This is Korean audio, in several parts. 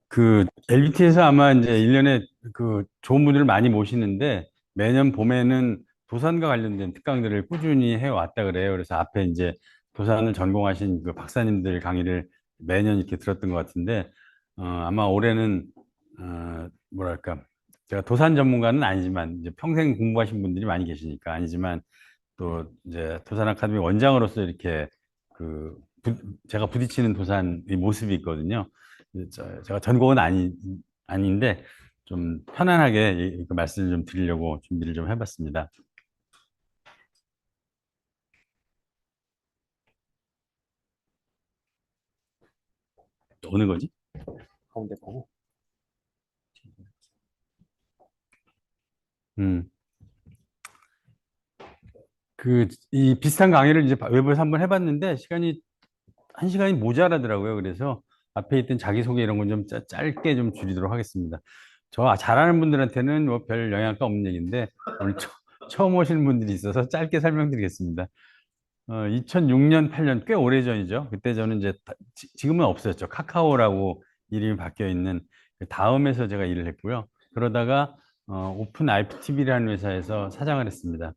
그 LBT에서 아마 이제 1년에 그 좋은 분들을 많이 모시는데 매년 봄에는 도산과 관련된 특강들을 꾸준히 해왔다 그래요. 그래서 앞에 이제 도산을 전공하신 그 박사님들 강의를 매년 이렇게 들었던 것 같은데 아마 올해는 뭐랄까 제가 도산 전문가는 아니지만 이제 평생 공부하신 분들이 많이 계시니까 아니지만 또 이제 도산 아카데미 원장으로서 이렇게 그 제가 부딪히는 도산의 모습이 있거든요. 제가 전공은 아닌데 좀 편안하게 그 말씀을 좀 드리려고 준비를 좀 해봤습니다. 어느 거지? 가운데 거고. 음, 이 비슷한 강의를 이제 외부에서 한번 해봤는데 한 시간이 모자라더라고요. 그래서 앞에 있던 자기소개 이런 건 좀 짧게 좀 줄이도록 하겠습니다. 저 잘하는 분들한테는 뭐 별 영향가 없는 얘기인데 오늘 처음 오시는 분들이 있어서 짧게 설명드리겠습니다. 2006년, 8년 꽤 오래전이죠. 그때 저는 이제 지금은 없어졌죠. 카카오라고 이름이 바뀌어 있는 그 다음에서 제가 일을 했고요. 그러다가 오픈 IPTV라는 회사에서 사장을 했습니다.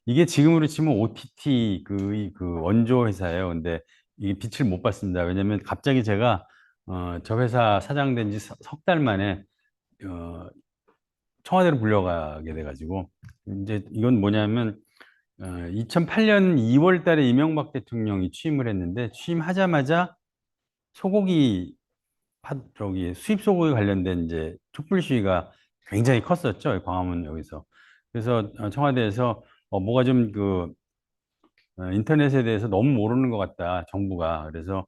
이게 지금으로 치면 OTT 그 원조 회사예요. 근데 이게 빛을 못 봤습니다. 왜냐면 갑자기 제가 저 회사 사장 된 지 석 달 만에 어, 청와대로 불려가게 돼가지고 이제 이건 뭐냐면 2008년 2월 달에 이명박 대통령이 취임을 했는데 취임하자마자 소고기 저기 수입 소고기 관련된 이제 촛불 시위가 굉장히 컸었죠. 광화문 여기서. 그래서 청와대에서 뭐가 좀 인터넷에 대해서 너무 모르는 것 같다, 정부가. 그래서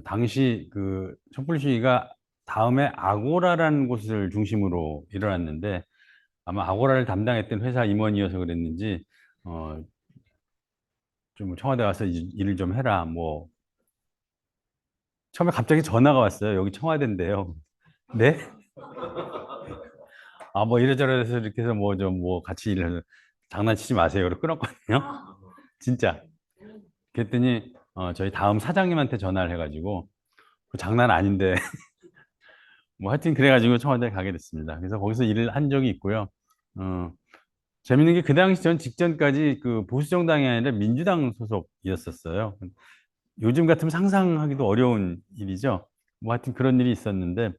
당시 그 촛불 시위가 다음에 아고라라는 곳을 중심으로 일어났는데 아마 아고라를 담당했던 회사 임원이어서 그랬는지 어, 좀 청와대 와서 일을 좀 해라. 뭐 처음에 갑자기 전화가 왔어요. 여기 청와대인데요. 네? 뭐 이래저래 해서 이렇게 해서 뭐 좀 뭐 같이 일을 장난치지 마세요. 그러고 끊었거든요. 진짜. 그랬더니 저희 다음 사장님한테 전화를 해가지고 그 장난 아닌데 뭐 하여튼 그래가지고 청와대에 가게 됐습니다. 그래서 거기서 일을 한 적이 있고요. 어, 재밌는 게 그 당시 전 직전까지 그 보수 정당이 아니라 민주당 소속이었었어요. 요즘 같으면 상상하기도 어려운 일이죠. 뭐 하여튼 그런 일이 있었는데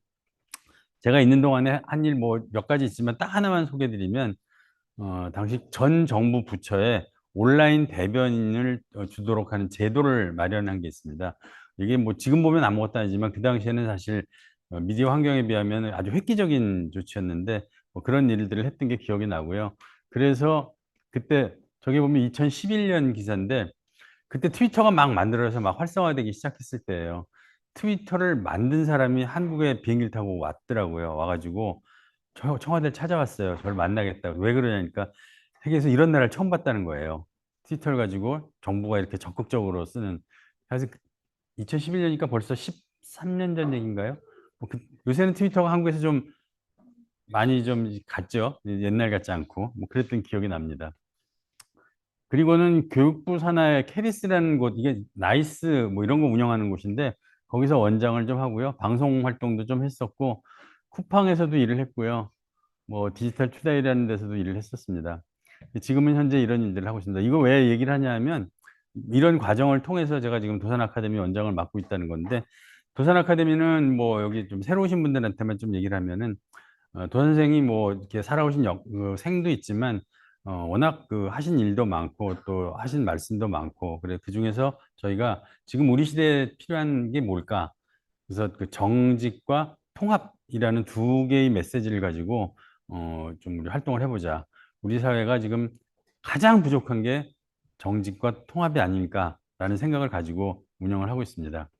제가 있는 동안에 한 일 뭐 몇 가지 있지만 딱 하나만 소개드리면 당시 전 정부 부처에 온라인 대변인을 주도록 하는 제도를 마련한 게 있습니다. 이게 뭐 지금 보면 아무것도 아니지만 그 당시에는 사실 미디어 환경에 비하면 아주 획기적인 조치였는데 뭐 그런 일들을 했던 게 기억이 나고요. 그래서 그때 저기 보면 2011년 기사인데 그때 트위터가 막 만들어서 막 활성화되기 시작했을 때예요. 트위터를 만든 사람이 한국에 비행기를 타고 왔더라고요. 와가지고 청와대를 찾아왔어요. 저를 만나겠다고. 왜 그러냐니까 세계에서 이런 나라를 처음 봤다는 거예요. 트위터를 가지고 정부가 이렇게 적극적으로 쓰는. 그래서 2011년이니까 벌써 13년 전 얘기인가요? 요새는 트위터가 한국에서 좀 많이 좀 갔죠. 옛날 같지 않고. 뭐 그랬던 기억이 납니다. 그리고는 교육부 산하의 캐리스라는 곳, 이게 나이스 뭐 이런 거 운영하는 곳인데 거기서 원장을 좀 하고요. 방송 활동도 좀 했었고 쿠팡에서도 일을 했고요. 뭐 디지털 투데이라는 데서도 일을 했었습니다. 지금은 현재 이런 일들을 하고 있습니다. 이거 왜 얘기를 하냐면 이런 과정을 통해서 제가 지금 도산 아카데미 원장을 맡고 있다는 건데 도산 아카데미는 뭐 여기 좀 새로 오신 분들한테만 좀 얘기를 하면은 도 선생이 뭐 이렇게 살아오신 생도 있지만 워낙 그 하신 일도 많고 또 하신 말씀도 많고 그래 그중에서 저희가 지금 우리 시대에 필요한 게 뭘까? 그래서 그 정직과 통합이라는 두 개의 메시지를 가지고 좀 우리 활동을 해보자. 우리 사회가 지금 가장 부족한 게 정직과 통합이 아닐까라는 생각을 가지고 운영을 하고 있습니다.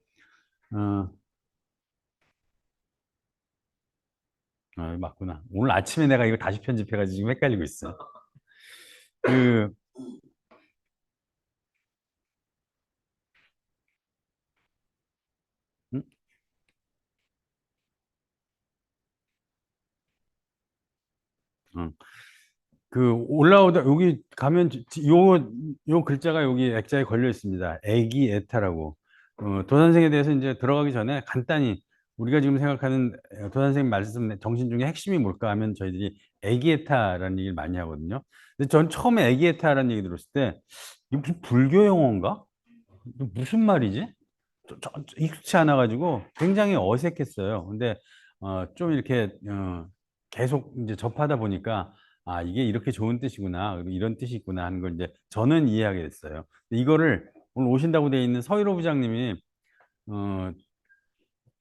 어, 맞구나. 오늘 아침에 내가 이거 다시 편집해가지고 지금 헷갈리고 있어. 그, 음? 어. 올라오다 여기 가면 요 글자가 여기 액자에 걸려 있습니다. 애기 애타라고. 도 선생에 대해서 이제 들어가기 전에 간단히 우리가 지금 생각하는 도 선생님 말씀 정신 중에 핵심이 뭘까 하면 저희들이 애기에타라는 얘기를 많이 하거든요. 근데 전 처음에 애기에타라는 얘기 들었을 때 이게 무슨 불교 용어인가? 이거 무슨 말이지? 익숙치 않아 가지고 굉장히 어색했어요. 근데 좀 이렇게 계속 이제 접하다 보니까 아, 이게 이렇게 좋은 뜻이구나. 그리고 이런 뜻이 있구나 하는 걸 이제 저는 이해하게 됐어요. 이거를 오늘 오신다고 돼 있는 서일호 부장님이 어,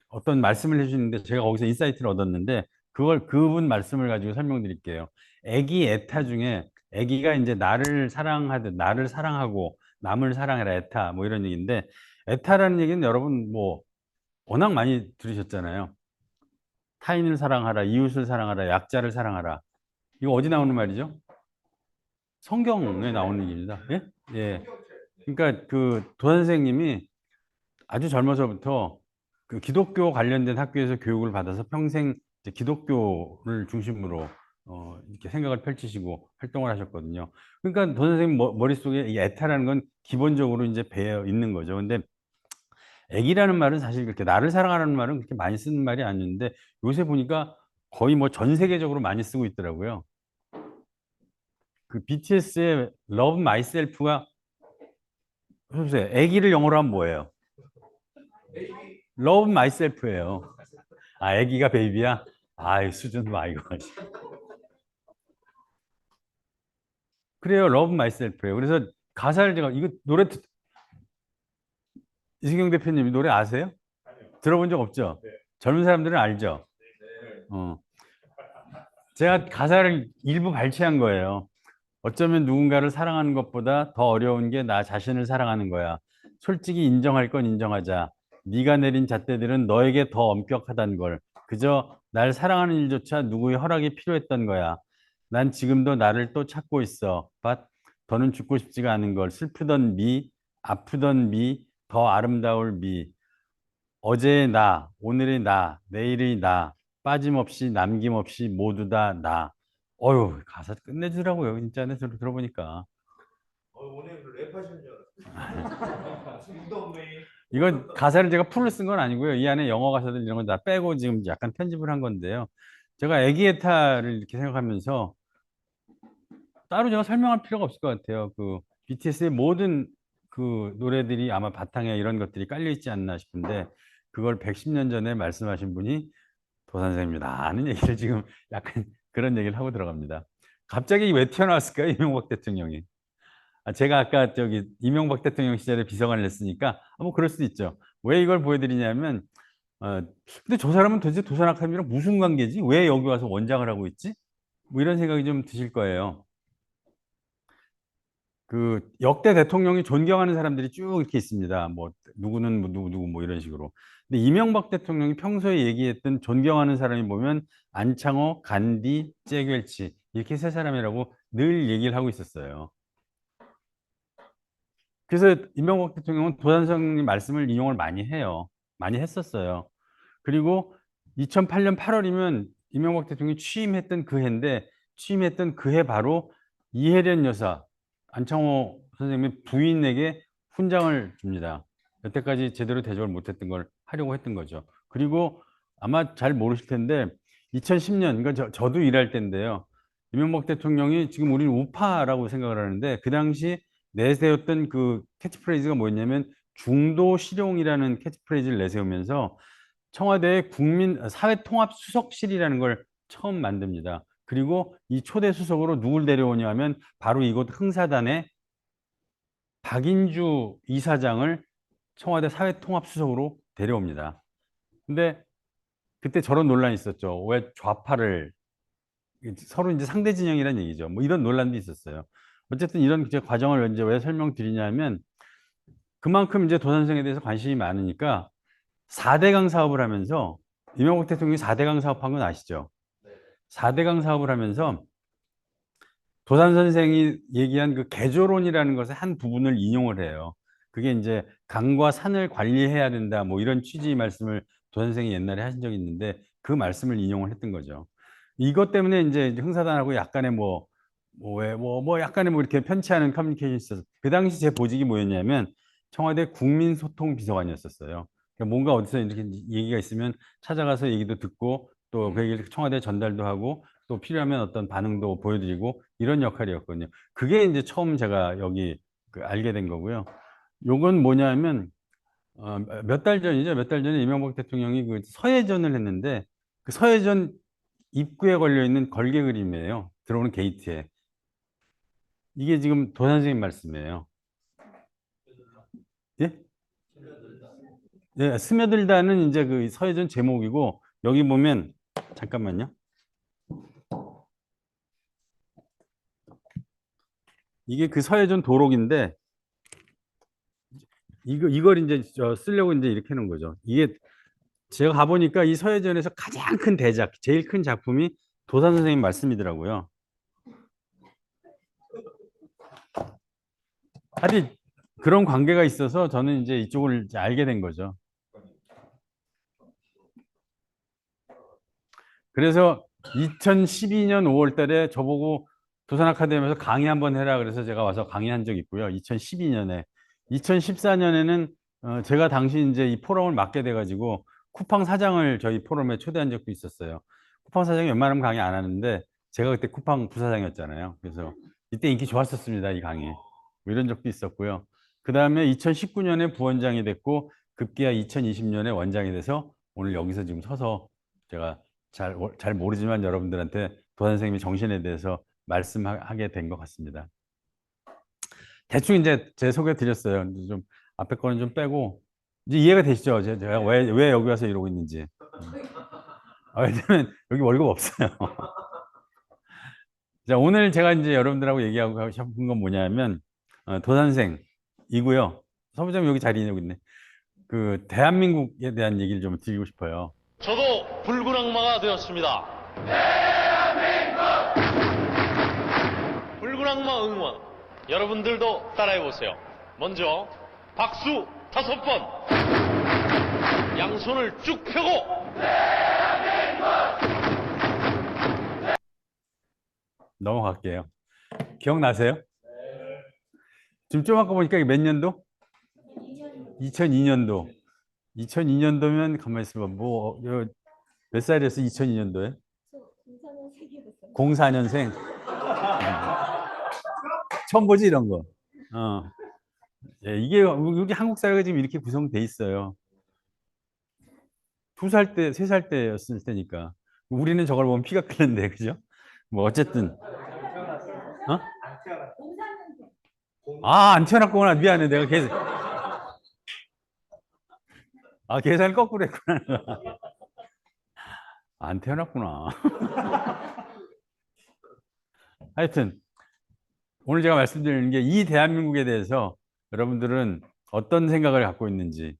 어떤 말씀을 해주시는데 제가 거기서 인사이트를 얻었는데 그걸 그분 말씀을 가지고 설명드릴게요. 애기 에타 중에 애기가 이제 나를 사랑하듯 나를 사랑하고 남을 사랑해라 에타 뭐 이런 얘기인데 에타라는 얘기는 여러분 뭐 워낙 많이 들으셨잖아요. 타인을 사랑하라, 이웃을 사랑하라, 약자를 사랑하라. 이거 어디 나오는 말이죠? 성경에 나오는 얘기입니다. 예? 예. 그러니까 그 도선생님이 아주 젊어서부터 그 기독교 관련된 학교에서 교육을 받아서 평생 이제 기독교를 중심으로 이렇게 생각을 펼치시고 활동을 하셨거든요. 그러니까 도 선생님 머릿속에 이 에타라는 건 기본적으로 이제 배어 있는 거죠. 근데 애기라는 말은 사실 그렇게 나를 사랑하라는 말은 그렇게 많이 쓰는 말이 아닌데 요새 보니까 거의 뭐 전 세계적으로 많이 쓰고 있더라고요. 그 BTS의 Love Myself가 보세요. 애기를 영어로 하면 뭐예요? Love Myself예요. 아, 애기가 베이비야? 아이, 수준 봐, 이거. 그래요, Love Myself예요. 그래서 가사를 제가, 이거 노래, 이승용 대표님 이 노래 아세요? 들어본 적 없죠? 젊은 사람들은 알죠? 어. 제가 가사를 일부 발췌한 거예요. 어쩌면 누군가를 사랑하는 것보다 더 어려운 게 나 자신을 사랑하는 거야. 솔직히 인정할 건 인정하자. 네가 내린 잣대들은 너에게 더 엄격하단 걸. 그저 날 사랑하는 일조차 누구의 허락이 필요했던 거야. 난 지금도 나를 또 찾고 있어. 더는 죽고 싶지가 않은 걸. 슬프던 미, 아프던 미, 더 아름다울 미. 어제의 나, 오늘의 나, 내일의 나, 빠짐없이 남김없이 모두 다 나. 어휴, 가사 끝내주더라고요. 진짜 내 들어보니까. 오늘 그 랩하시는 줄 알았어요. 이건 가사를 제가 풀로 쓴 건 아니고요. 이 안에 영어 가사들 이런 건 다 빼고 지금 약간 편집을 한 건데요. 제가 애기에타를 이렇게 생각하면서 따로 제가 설명할 필요가 없을 것 같아요. 그 BTS의 모든 그 노래들이 아마 바탕에 이런 것들이 깔려 있지 않나 싶은데 그걸 110년 전에 말씀하신 분이 도 선생님이다 하는 얘기를 지금 약간 그런 얘기를 하고 들어갑니다. 갑자기 왜 튀어나왔을까요? 이명박 대통령이. 아, 제가 아까 저기 이명박 대통령 시절에 비서관을 했으니까 뭐 그럴 수도 있죠. 왜 이걸 보여드리냐면 근데 저 사람은 도대체 도산 아카데미랑 무슨 관계지? 왜 여기 와서 원장을 하고 있지? 뭐 이런 생각이 좀 드실 거예요. 그 역대 대통령이 존경하는 사람들이 쭉 이렇게 있습니다. 뭐 누구는 뭐 누구 뭐 이런 식으로. 근데 이명박 대통령이 평소에 얘기했던 존경하는 사람이 보면 안창호, 간디, 잭웰치 이렇게 세 사람이라고 늘 얘기를 하고 있었어요. 그래서 이명박 대통령은 도산성님 말씀을 인용을 많이 해요. 많이 했었어요. 그리고 2008년 8월이면 이명박 대통령이 취임했던 그 해인데 취임했던 그 해 바로 이혜련 여사, 안창호 선생님의 부인에게 훈장을 줍니다. 여태까지 제대로 대접을 못했던 걸 하려고 했던 거죠. 그리고 아마 잘 모르실 텐데 2010년, 그러니까 저도 일할 때인데요. 이명박 대통령이 지금 우리는 우파라고 생각을 하는데 그 당시 내세웠던 그 캐치프레이즈가 뭐였냐면 중도 실용이라는 캐치프레이즈를 내세우면서 청와대 국민 사회통합수석실이라는 걸 처음 만듭니다. 그리고 이 초대 수석으로 누굴 데려오냐 하면 바로 이곳 흥사단의 박인주 이사장을 청와대 사회통합수석으로 데려옵니다. 근데 그때 저런 논란이 있었죠. 왜 좌파를 서로 이제 상대 진영이라는 얘기죠. 뭐 이런 논란도 있었어요. 어쨌든 이런 이제 과정을 이제 왜 설명드리냐면 그만큼 이제 도산성에 대해서 관심이 많으니까 4대강 사업을 하면서 이명박 대통령이 4대강 사업한 건 아시죠? 4대강 사업을 하면서 도산 선생이 얘기한 그 개조론이라는 것의 한 부분을 인용을 해요. 그게 이제 강과 산을 관리해야 된다 뭐 이런 취지의 말씀을 도 선생이 옛날에 하신 적이 있는데 그 말씀을 인용을 했던 거죠. 이것 때문에 이제 흥사단하고 약간의 뭐 약간의 뭐 이렇게 편치 않은 커뮤니케이션이 있어서 그 당시 제 보직이 뭐였냐면 청와대 국민소통 비서관이었었어요. 그러니까 뭔가 어디서 이렇게 얘기가 있으면 찾아가서 얘기도 듣고 또 그 얘기를 청와대에 전달도 하고 또 필요하면 어떤 반응도 보여드리고 이런 역할이었거든요. 그게 이제 처음 제가 여기 알게 된 거고요. 요건 뭐냐면 몇 달 전이죠. 몇 달 전에 이명박 대통령이 그 서해전을 했는데 그 서해전 입구에 걸려 있는 걸개 그림이에요. 들어오는 게이트에. 이게 지금 도 선생님 말씀이에요. 예? 예, 스며들다는 이제 그 서해전 제목이고 여기 보면 잠깐만요. 이게 그 서해전 도록인데 이걸 이제 쓰려고 이제 이렇게 해놓은 거죠. 이게 제가 가보니까 이 서해전에서 가장 큰 대작, 제일 큰 작품이 도산 선생님 말씀이더라고요. 하여튼 그런 관계가 있어서 저는 이제 이쪽을 이제 알게 된 거죠. 그래서 2012년 5월 달에 저보고 도산 아카데미에서 강의 한번 해라 그래서 제가 와서 강의한 적이 있고요. 2012년에. 2014년에는 제가 당시 이제 이 포럼을 맡게 돼가지고 쿠팡 사장을 저희 포럼에 초대한 적도 있었어요. 쿠팡 사장이 웬만하면 강의 안 하는데 제가 그때 쿠팡 부사장이었잖아요. 그래서 이때 인기 좋았었습니다. 이 강의. 뭐 이런 적도 있었고요. 그 다음에 2019년에 부원장이 됐고 급기야 2020년에 원장이 돼서 오늘 여기서 지금 서서 제가 잘 모르지만 여러분들한테 도 선생님의 정신에 대해서 말씀하게 된 것 같습니다. 대충 이제 제 소개 드렸어요. 이제 좀 앞에 거는 좀 빼고 이제 이해가 되시죠? 제가 왜 여기 와서 이러고 있는지. 왜냐면 여기 월급 없어요. 자, 오늘 제가 이제 여러분들하고 얘기하고 싶은 건 뭐냐면 도 선생이고요. 서부장 여기 자리에 있네. 그 대한민국에 대한 얘기를 좀 드리고 싶어요. 저도 붉은 악마가 되었습니다. 붉은 악마 응원. 여러분들도 따라해보세요. 먼저 박수 5번. 양손을 쭉 펴고. 넘어갈게요. 기억나세요? 지금 좀 아까 보니까 이게 몇 년도? 2002년도. 2002년도면 가만히 있어봐. 몇 살이었어? 2002년도에? 04년생. 처음 보지 이런 거. 예, 이게 우리 한국 사회가 지금 이렇게 구성돼 있어요. 2살 때, 3살 때였을 때니까. 우리는 저걸 보면 피가 끓는데, 그죠? 뭐 어쨌든. 어? 안 태어났구나. 미안해. 내가 계산을 거꾸로 했구나. 안 태어났구나. 하여튼 오늘 제가 말씀드리는 게 이 대한민국에 대해서 여러분들은 어떤 생각을 갖고 있는지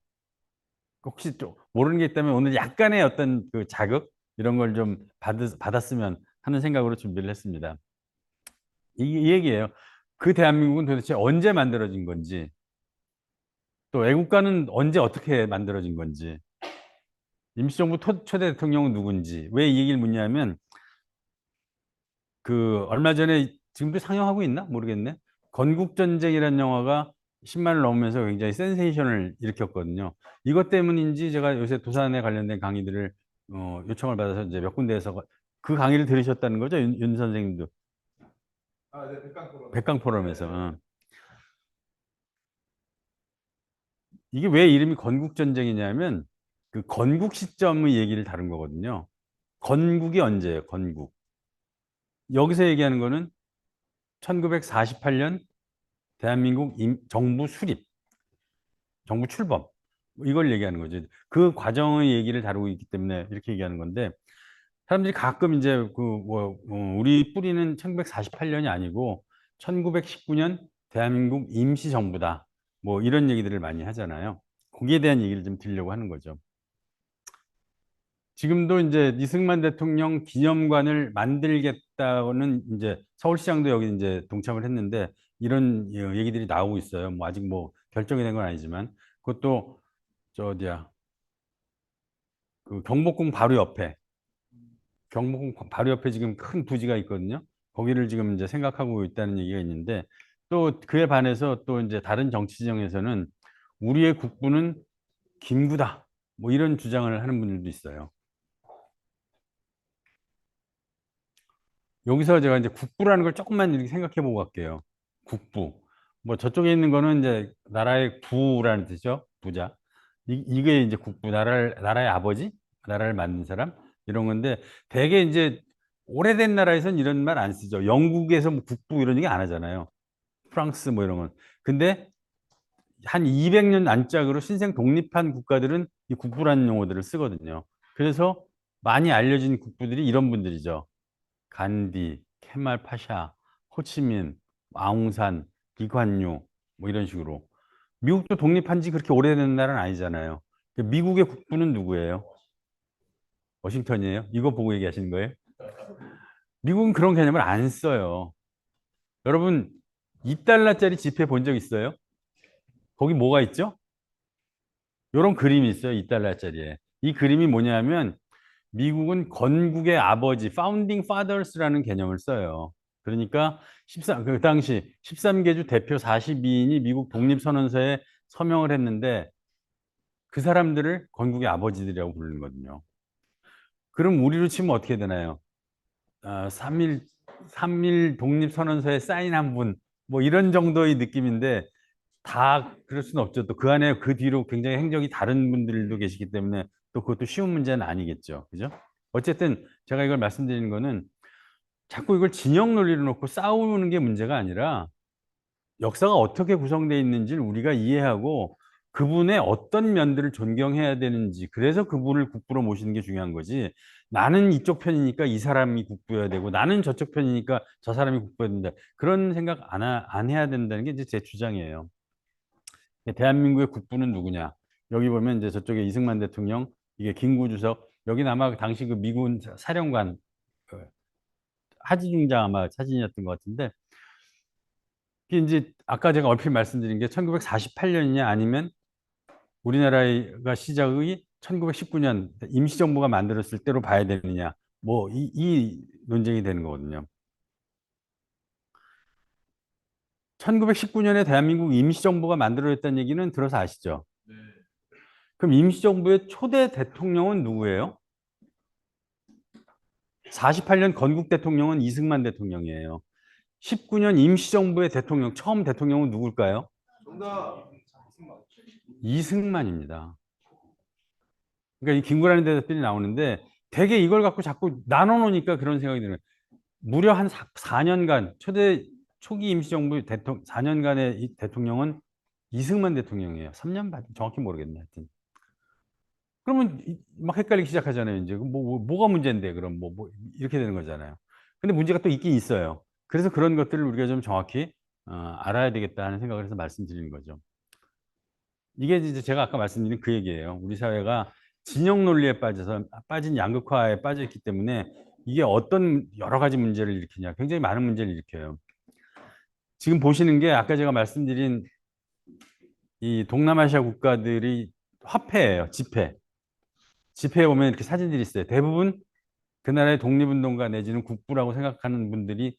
혹시 또 모르는 게 있다면 오늘 약간의 어떤 그 자극 이런 걸 좀 받았으면 하는 생각으로 준비를 했습니다. 이 얘기예요. 그 대한민국은 도대체 언제 만들어진 건지 또 애국가는 언제 어떻게 만들어진 건지 임시정부 초대 대통령은 누군지 왜 이 얘기를 묻냐면 그 얼마 전에 지금도 상영하고 있나 모르겠네. 건국전쟁이라는 영화가 10만을 넘으면서 굉장히 센세이션을 일으켰거든요. 이것 때문인지 제가 요새 도산에 관련된 강의들을 요청을 받아서 이제 몇 군데에서 그 강의를 들으셨다는 거죠, 윤 선생님도. 네, 백강 토론. 백강 포럼에서. 이게 왜 이름이 건국전쟁이냐면 그 건국 시점의 얘기를 다룬 거거든요. 건국이 언제예요? 건국. 여기서 얘기하는 거는 1948년 대한민국 정부 수립, 정부 출범 이걸 얘기하는 거죠. 그 과정의 얘기를 다루고 있기 때문에 이렇게 얘기하는 건데 사람들이 가끔 이제 우리 뿌리는 1948년이 아니고 1919년 대한민국 임시정부다. 뭐 이런 얘기들을 많이 하잖아요. 거기에 대한 얘기를 좀 드리려고 하는 거죠. 지금도 이제 이승만 대통령 기념관을 만들겠다는 이제 서울시장도 여기 이제 동참을 했는데 이런 얘기들이 나오고 있어요. 뭐 아직 뭐 결정이 된 건 아니지만 그것도 저 어디야 그 경복궁 바로 옆에 지금 큰 부지가 있거든요. 거기를 지금 이제 생각하고 있다는 얘기가 있는데 또 그에 반해서 또 이제 다른 정치 지형에서는 우리의 국부는 김구다. 뭐 이런 주장을 하는 분들도 있어요. 여기서 제가 이제 국부라는 걸 조금만 이렇게 생각해 보고 갈게요. 국부. 뭐 저쪽에 있는 거는 이제 나라의 부라는 뜻이죠. 부자. 이게 이제 국부, 나라의 아버지, 나라를 만든 사람 이런 건데 대개 이제 오래된 나라에서는 이런 말 안 쓰죠. 영국에서 뭐 국부 이런 얘기 안 하잖아요. 프랑스 뭐 이런 건. 근데 한 200년 안짝으로 신생 독립한 국가들은 이 국부라는 용어들을 쓰거든요. 그래서 많이 알려진 국부들이 이런 분들이죠. 간디, 케말 파샤, 호치민, 아웅산, 이관유 뭐 이런 식으로. 미국도 독립한 지 그렇게 오래된 나라는 아니잖아요. 미국의 국부는 누구예요? 워싱턴이에요? 이거 보고 얘기하시는 거예요? 미국은 그런 개념을 안 써요. 여러분, 2달러짜리 지폐 본 적 있어요? 거기 뭐가 있죠? 이런 그림이 있어요. 2달러짜리에. 이 그림이 뭐냐면 미국은 건국의 아버지, 파운딩 파더스라는 개념을 써요. 그러니까 그 당시 13개주 대표 42인이 미국 독립선언서에 서명을 했는데 그 사람들을 건국의 아버지들이라고 부르는 거거든요. 그럼 우리로 치면 어떻게 되나요? 3일 독립선언서에 사인한 분, 뭐 이런 정도의 느낌인데 다 그럴 수는 없죠. 또 그 안에 그 뒤로 굉장히 행적이 다른 분들도 계시기 때문에 또 그것도 쉬운 문제는 아니겠죠. 그죠? 어쨌든 제가 이걸 말씀드리는 거는 자꾸 이걸 진영 논리로 놓고 싸우는 게 문제가 아니라 역사가 어떻게 구성되어 있는지를 우리가 이해하고 그분의 어떤 면들을 존경해야 되는지 그래서 그분을 국부로 모시는 게 중요한 거지. 나는 이쪽 편이니까 이 사람이 국부여야 되고 나는 저쪽 편이니까 저 사람이 국부여야 된다. 그런 생각 안 해야 된다는 게 이제 제 주장이에요. 대한민국의 국부는 누구냐? 여기 보면 이제 저쪽에 이승만 대통령, 이게 김구 주석, 여기는 아마 당시 그 미군 사령관 그 하지 중장 아마 사진이었던 것 같은데 이게 이제 아까 제가 얼핏 말씀드린 게 1948년이냐 아니면 우리나라가 시작이 1919년 임시정부가 만들었을 때로 봐야 되느냐 뭐 이 논쟁이 되는 거거든요. 1919년에 대한민국 임시정부가 만들어졌다는 얘기는 들어서 아시죠? 네. 그럼 임시정부의 초대 대통령은 누구예요? 48년 건국 대통령은 이승만 대통령이에요. 19년 임시정부의 대통령, 처음 대통령은 누굴까요? 정답. 이승만입니다. 그러니까 이 김구라는 대답들이 나오는데 되게 이걸 갖고 자꾸 나눠놓으니까 그런 생각이 드는 거예요. 무려 한 4년간 초기 임시정부 4년간의 이 대통령은 이승만 대통령이에요. 3년 반 정확히 모르겠네 하여튼. 그러면 막 헷갈리기 시작하잖아요. 이제 뭐가 문제인데 그럼 뭐 이렇게 되는 거잖아요. 근데 문제가 또 있긴 있어요. 그래서 그런 것들을 우리가 좀 정확히 알아야 되겠다 하는 생각을 해서 말씀드리는 거죠. 이게 이제 제가 아까 말씀드린 그 얘기예요. 우리 사회가 진영 논리에 빠진 양극화에 빠져 있기 때문에 이게 어떤 여러 가지 문제를 일으키냐. 굉장히 많은 문제를 일으켜요. 지금 보시는 게 아까 제가 말씀드린 이 동남아시아 국가들이 화폐예요. 지폐. 지폐에 보면 이렇게 사진들이 있어요. 대부분 그 나라의 독립운동가 내지는 국부라고 생각하는 분들이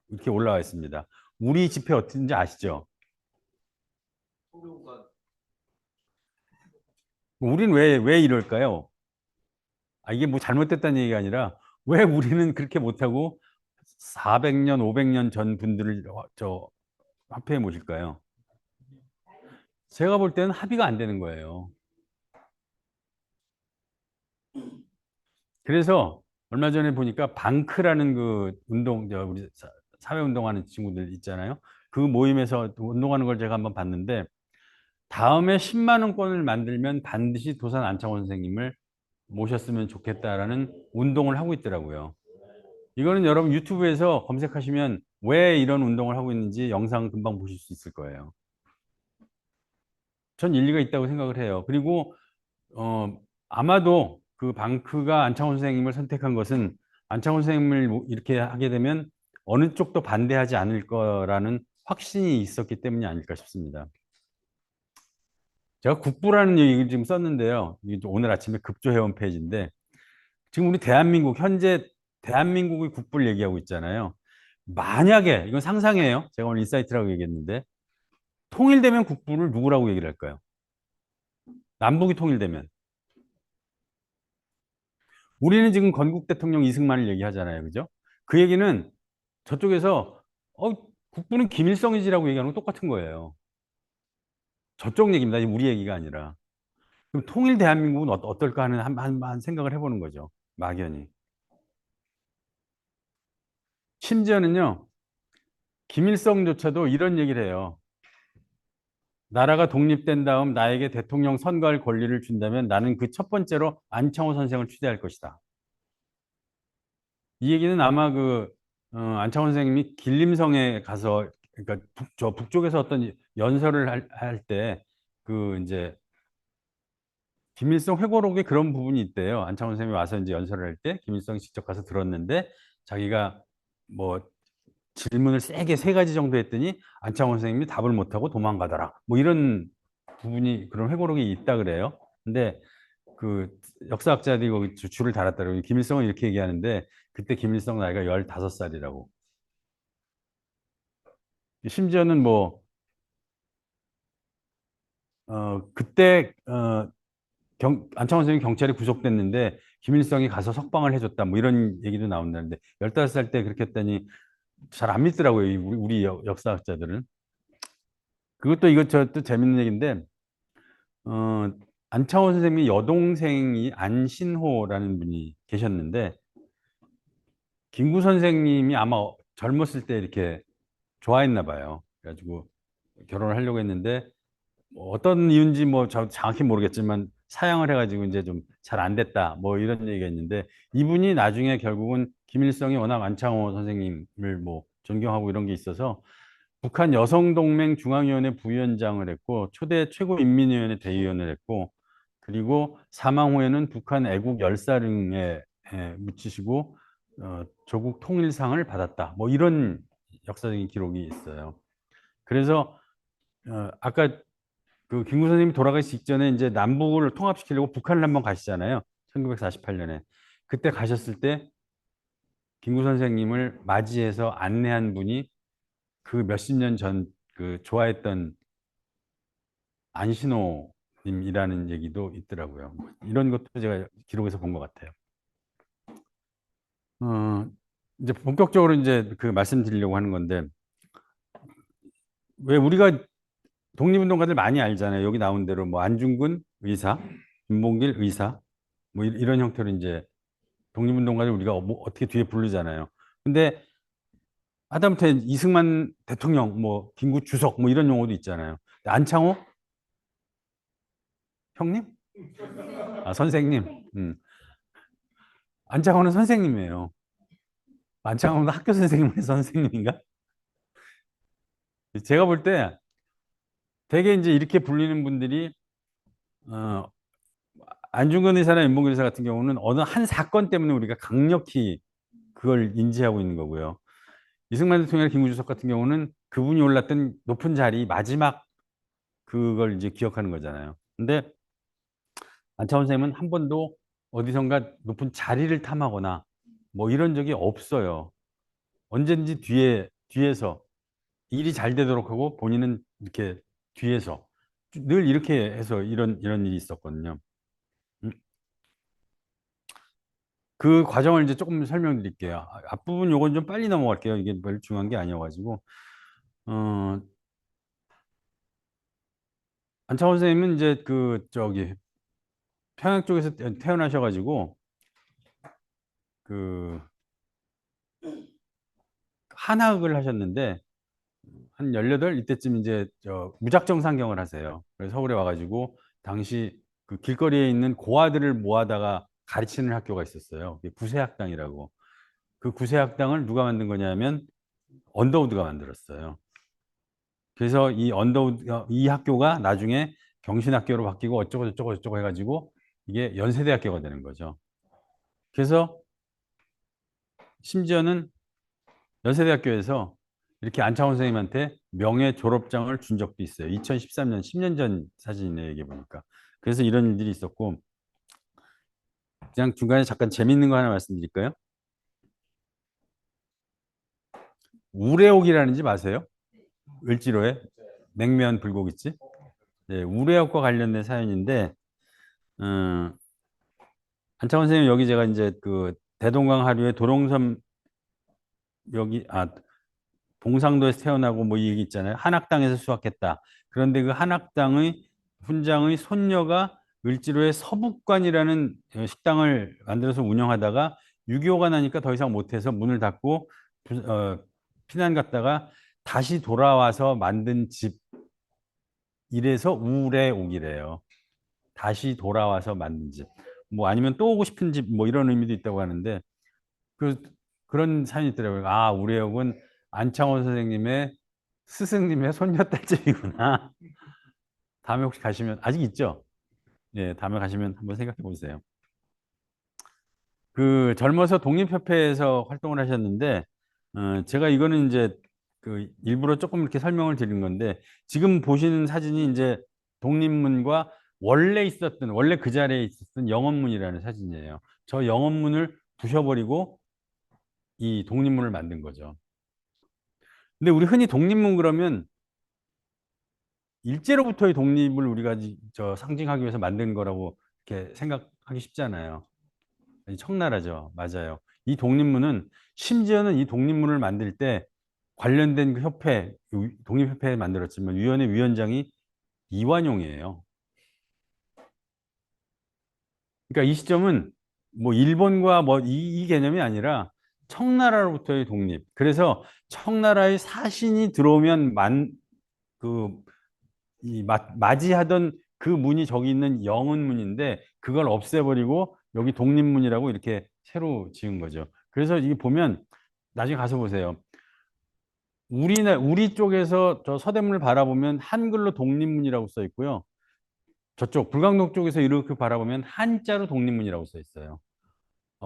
이렇게 올라와 있습니다. 우리 지폐 어떤지 아시죠? 우리는 왜 이럴까요? 이게 뭐 잘못됐다는 얘기가 아니라 왜 우리는 그렇게 못하고 400년, 500년 전 분들을 저 화폐에 모실까요? 제가 볼 때는 합의가 안 되는 거예요. 그래서 얼마 전에 보니까 방크라는 그 우리 사회운동하는 친구들 있잖아요. 그 모임에서 운동하는 걸 제가 한번 봤는데 다음에 10만 원권을 만들면 반드시 도산 안창호 선생님을 모셨으면 좋겠다라는 운동을 하고 있더라고요. 이거는 여러분 유튜브에서 검색하시면 왜 이런 운동을 하고 있는지 영상 금방 보실 수 있을 거예요. 전 일리가 있다고 생각을 해요. 그리고 아마도 그 방크가 안창호 선생님을 선택한 것은 안창호 선생님을 이렇게 하게 되면 어느 쪽도 반대하지 않을 거라는 확신이 있었기 때문이 아닐까 싶습니다. 제가 국부라는 얘기를 지금 썼는데요. 이게 오늘 아침에 급조해온 페이지인데 지금 우리 대한민국 현재 대한민국의 국부를 얘기하고 있잖아요. 만약에 이건 상상이에요. 제가 오늘 인사이트라고 얘기했는데 통일되면 국부를 누구라고 얘기를 할까요? 남북이 통일되면 우리는 지금 건국 대통령 이승만을 얘기하잖아요. 그죠? 그 얘기는 저쪽에서 국부는 김일성이지라고 얘기하는 건 똑같은 거예요. 저쪽 얘기입니다. 우리 얘기가 아니라. 그럼 통일 대한민국은 어떨까 하는 한 생각을 해보는 거죠. 막연히. 심지어는요, 김일성조차도 이런 얘기를 해요. 나라가 독립된 다음 나에게 대통령 선거할 권리를 준다면 나는 그 첫 번째로 안창호 선생을 추대할 것이다. 이 얘기는 아마 안창호 선생님이 길림성에 가서, 그러니까 북쪽에서 어떤 연설을 할 때, 이제, 김일성 회고록에 그런 부분이 있대요. 안창호 선생님이 와서 이제 연설을 할 때, 김일성이 직접 가서 들었는데, 자기가 뭐, 질문을 세게 세 가지 정도 했더니, 안창호 선생님이 답을 못하고 도망가더라. 뭐 이런 부분이, 그런 회고록이 있다 그래요. 근데, 그 역사학자들이 거기 줄을 달았더라고요. 김일성은 이렇게 얘기하는데, 그때 김일성 나이가 15살이라고. 심지어는 뭐, 그때, 안창호 선생님이 경찰에 구속됐는데, 김일성이 가서 석방을 해줬다. 뭐 이런 얘기도 나온다는데, 15살 때 그렇게 했더니 잘 안 믿더라고요. 우리 역사학자들은. 그것도 이것저것 재밌는 얘기인데, 어, 안창호 선생님이 여동생이 안신호라는 분이 계셨는데, 김구 선생님이 아마 젊었을 때 이렇게 좋아했나 봐요. 그래가지고 결혼을 하려고 했는데 뭐 어떤 이유인지 뭐 정확히 모르겠지만 사양을 해가지고 이제 좀 잘 안 됐다 뭐 이런 얘기가 있는데 이분이 나중에 결국은 김일성이 워낙 안창호 선생님을 뭐 존경하고 이런 게 있어서 북한 여성동맹 중앙위원회 부위원장을 했고 초대 최고인민위원회 대위원을 했고 그리고 사망 후에는 북한 애국 열사릉에 묻히시고 조국 통일상을 받았다. 뭐 이런 역사적인 기록이 있어요. 그래서 아까 그 김구 선생님이 돌아가시 직전에 이제 남북을 통합시키려고 북한을 한번 가시잖아요. 1948년에. 그때 가셨을 때 김구 선생님을 맞이해서 안내한 분이 그 몇십 년 전 그 좋아했던 안신호님이라는 얘기도 있더라고요. 이런 것도 제가 기록에서 본 것 같아요. 이제 본격적으로 이제 그 말씀드리려고 하는 건데 왜 우리가 독립운동가들 많이 알잖아요. 여기 나온 대로 뭐 안중근 의사, 김봉길 의사 뭐 이런 형태로 이제 독립운동가들 우리가 어떻게 뒤에 부르잖아요. 근데 하다못해 이승만 대통령, 뭐 김구 주석 뭐 이런 용어도 있잖아요. 안창호 형님? 아 선생님. 안창호는 선생님이에요. 안창호는 학교 선생님의 선생님인가? 제가 볼 때 되게 이제 이렇게 불리는 분들이 어, 안중근 의사나 윤봉길 의사 같은 경우는 어느 한 사건 때문에 우리가 강력히 그걸 인지하고 있는 거고요. 이승만 대통령이나 김구 주석 같은 경우는 그분이 올랐던 높은 자리 마지막 그걸 이제 기억하는 거잖아요. 근데 안창원 선생님은 한 번도 어디선가 높은 자리를 탐하거나 뭐 이런 적이 없어요. 언제든지 뒤에서 일이 잘 되도록 하고 본인은 이렇게 뒤에서 늘 이렇게 해서 이런 일이 있었거든요. 음, 그 과정을 이제 조금 설명드릴게요. 앞부분 요건 좀 빨리 넘어갈게요. 이게 별 중요한 게 아니어가지고. 어, 안창원 선생님은 이제 평양 쪽에서 태어나셔가지고 그 한학을 하셨는데 한 18 이때쯤 이제 무작정 상경을 하세요. 그래서 서울에 와가지고 당시 그 길거리에 있는 고아들을 모아다가 가르치는 학교가 있었어요. 그게 구세학당이라고. 그 구세학당을 누가 만든 거냐면 언더우드가 만들었어요. 그래서 이 학교가 나중에 경신학교로 바뀌고 어쩌고 저쩌고 저쩌고 해가지고 이게 연세대학교가 되는 거죠. 그래서 심지어는 연세대학교에서 이렇게 안창원 선생님한테 명예 졸업장을 준 적도 있어요. 2013년, 10년 전 사진이네요, 이게 보니까. 그래서 이런 일들이 있었고, 그냥 중간에 잠깐 재밌는 거 하나 말씀드릴까요? 우레옥이라는 집 아세요? 을지로에 냉면 불고기집. 네, 우레옥과 관련된 사연인데, 어, 안창원 선생님 여기 제가 이제 그 대동강 하류의 도롱섬 여기 봉상도에서 태어나고 뭐 이 얘기 있잖아요. 한학당에서 수학했다. 그런데 그 한학당의 훈장의 손녀가 을지로의 서북관이라는 식당을 만들어서 운영하다가 6.25가 나니까 더 이상 못해서 문을 닫고 피난 갔다가 다시 돌아와서 만든 집 이래서 우울에 오기래요. 다시 돌아와서 만든 집. 뭐 아니면 또 오고 싶은 집 뭐 이런 의미도 있다고 하는데 그 그런 사연이 있더라고요. 아, 우레옥은 안창원 선생님의 스승님의 손녀딸집이구나. 다음에 혹시 가시면 아직 있죠? 예, 다음에 가시면 한번 생각해 보세요. 그 젊어서 독립협회에서 활동을 하셨는데 제가 이거는 이제 그 일부러 조금 이렇게 설명을 드린 건데 지금 보시는 사진이 이제 독립문과 원래 그 자리에 있었던 영원문이라는 사진이에요. 저 영원문을 부셔버리고 이 독립문을 만든 거죠. 근데 우리 흔히 독립문 그러면 일제로부터의 독립을 우리가 저 상징하기 위해서 만든 거라고 이렇게 생각하기 쉽잖아요. 청나라죠. 맞아요. 이 독립문은 심지어는 이 독립문을 만들 때 관련된 그 협회, 독립협회 만들었지만 위원회 위원장이 이완용이에요. 그러니까 이 시점은 뭐 일본과 뭐 이 개념이 아니라 청나라로부터의 독립. 그래서 청나라의 사신이 들어오면 그, 맞이하던 그 문이 저기 있는 영은문인데 그걸 없애버리고 여기 독립문이라고 이렇게 새로 지은 거죠. 그래서 이게 보면 나중에 가서 보세요. 우리 쪽에서 저 서대문을 바라보면 한글로 독립문이라고 써 있고요. 저쪽 불광동 쪽에서 이렇게 바라보면 한자로 독립문이라고 써 있어요.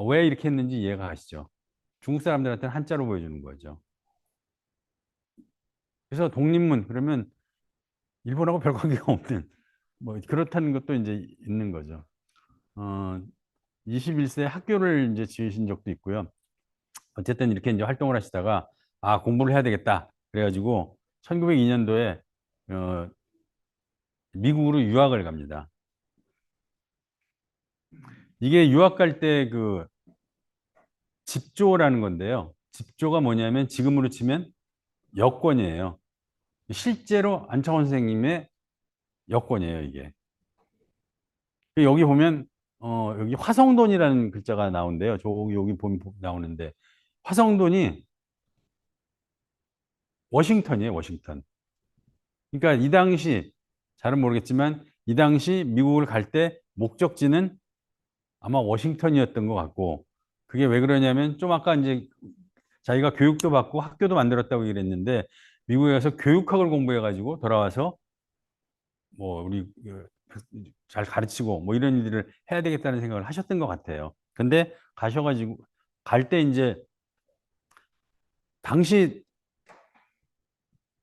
왜 이렇게 했는지 이해가 가시죠? 중국 사람들한테는 한자로 보여주는 거죠. 그래서 독립문 그러면 일본하고 별 관계가 없는 뭐 그렇다는 것도 이제 있는 거죠. 어, 21세 학교를 이제 지으신 적도 있고요. 어쨌든 이렇게 이제 활동을 하시다가 공부를 해야 되겠다. 그래가지고 1902년도에 어, 미국으로 유학을 갑니다. 이게 유학 갈 때 그 집조라는 건데요. 집조가 뭐냐면 지금으로 치면 여권이에요. 실제로 안창원 선생님의 여권이에요, 이게. 여기 보면 여기 화성돈이라는 글자가 나오는데요. 여기 보면 나오는데 화성돈이 워싱턴이에요, 워싱턴. 그러니까 이 당시 잘은 모르겠지만 이 당시 미국을 갈 때 목적지는 아마 워싱턴이었던 것 같고 그게 왜 그러냐면 좀 아까 이제 자기가 교육도 받고 학교도 만들었다고 얘기했는데 미국에 가서 교육학을 공부해 가지고 돌아와서 뭐 우리 잘 가르치고 뭐 이런 일들을 해야 되겠다는 생각을 하셨던 것 같아요. 근데 가셔가지고 갈 때 이제 당시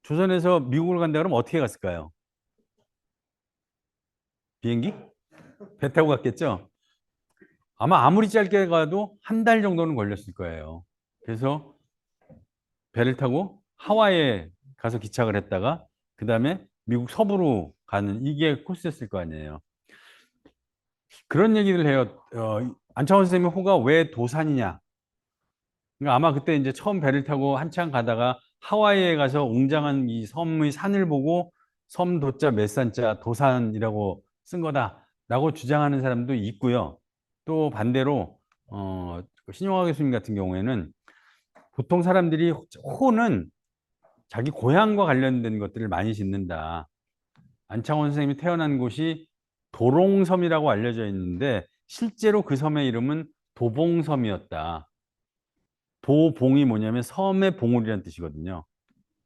조선에서 미국을 간다 그러면 어떻게 갔을까요? 비행기? 배 타고 갔겠죠? 아마 아무리 짧게 가도 한 달 정도는 걸렸을 거예요. 그래서 배를 타고 하와이에 가서 기착을 했다가 그 다음에 미국 서부로 가는 이게 코스였을 거 아니에요. 그런 얘기를 해요. 안창원 선생님의 호가 왜 도산이냐? 그러니까 아마 그때 이제 처음 배를 타고 한참 가다가 하와이에 가서 웅장한 이 섬의 산을 보고 섬 도자 몇 산자 도산이라고 쓴 거다라고 주장하는 사람도 있고요. 또 반대로 신용화 교수님 같은 경우에는 보통 사람들이 호는 자기 고향과 관련된 것들을 많이 짓는다. 안창원 선생님이 태어난 곳이 도롱섬이라고 알려져 있는데 실제로 그 섬의 이름은 도봉섬이었다. 도봉이 뭐냐면 섬의 봉우리라는 뜻이거든요.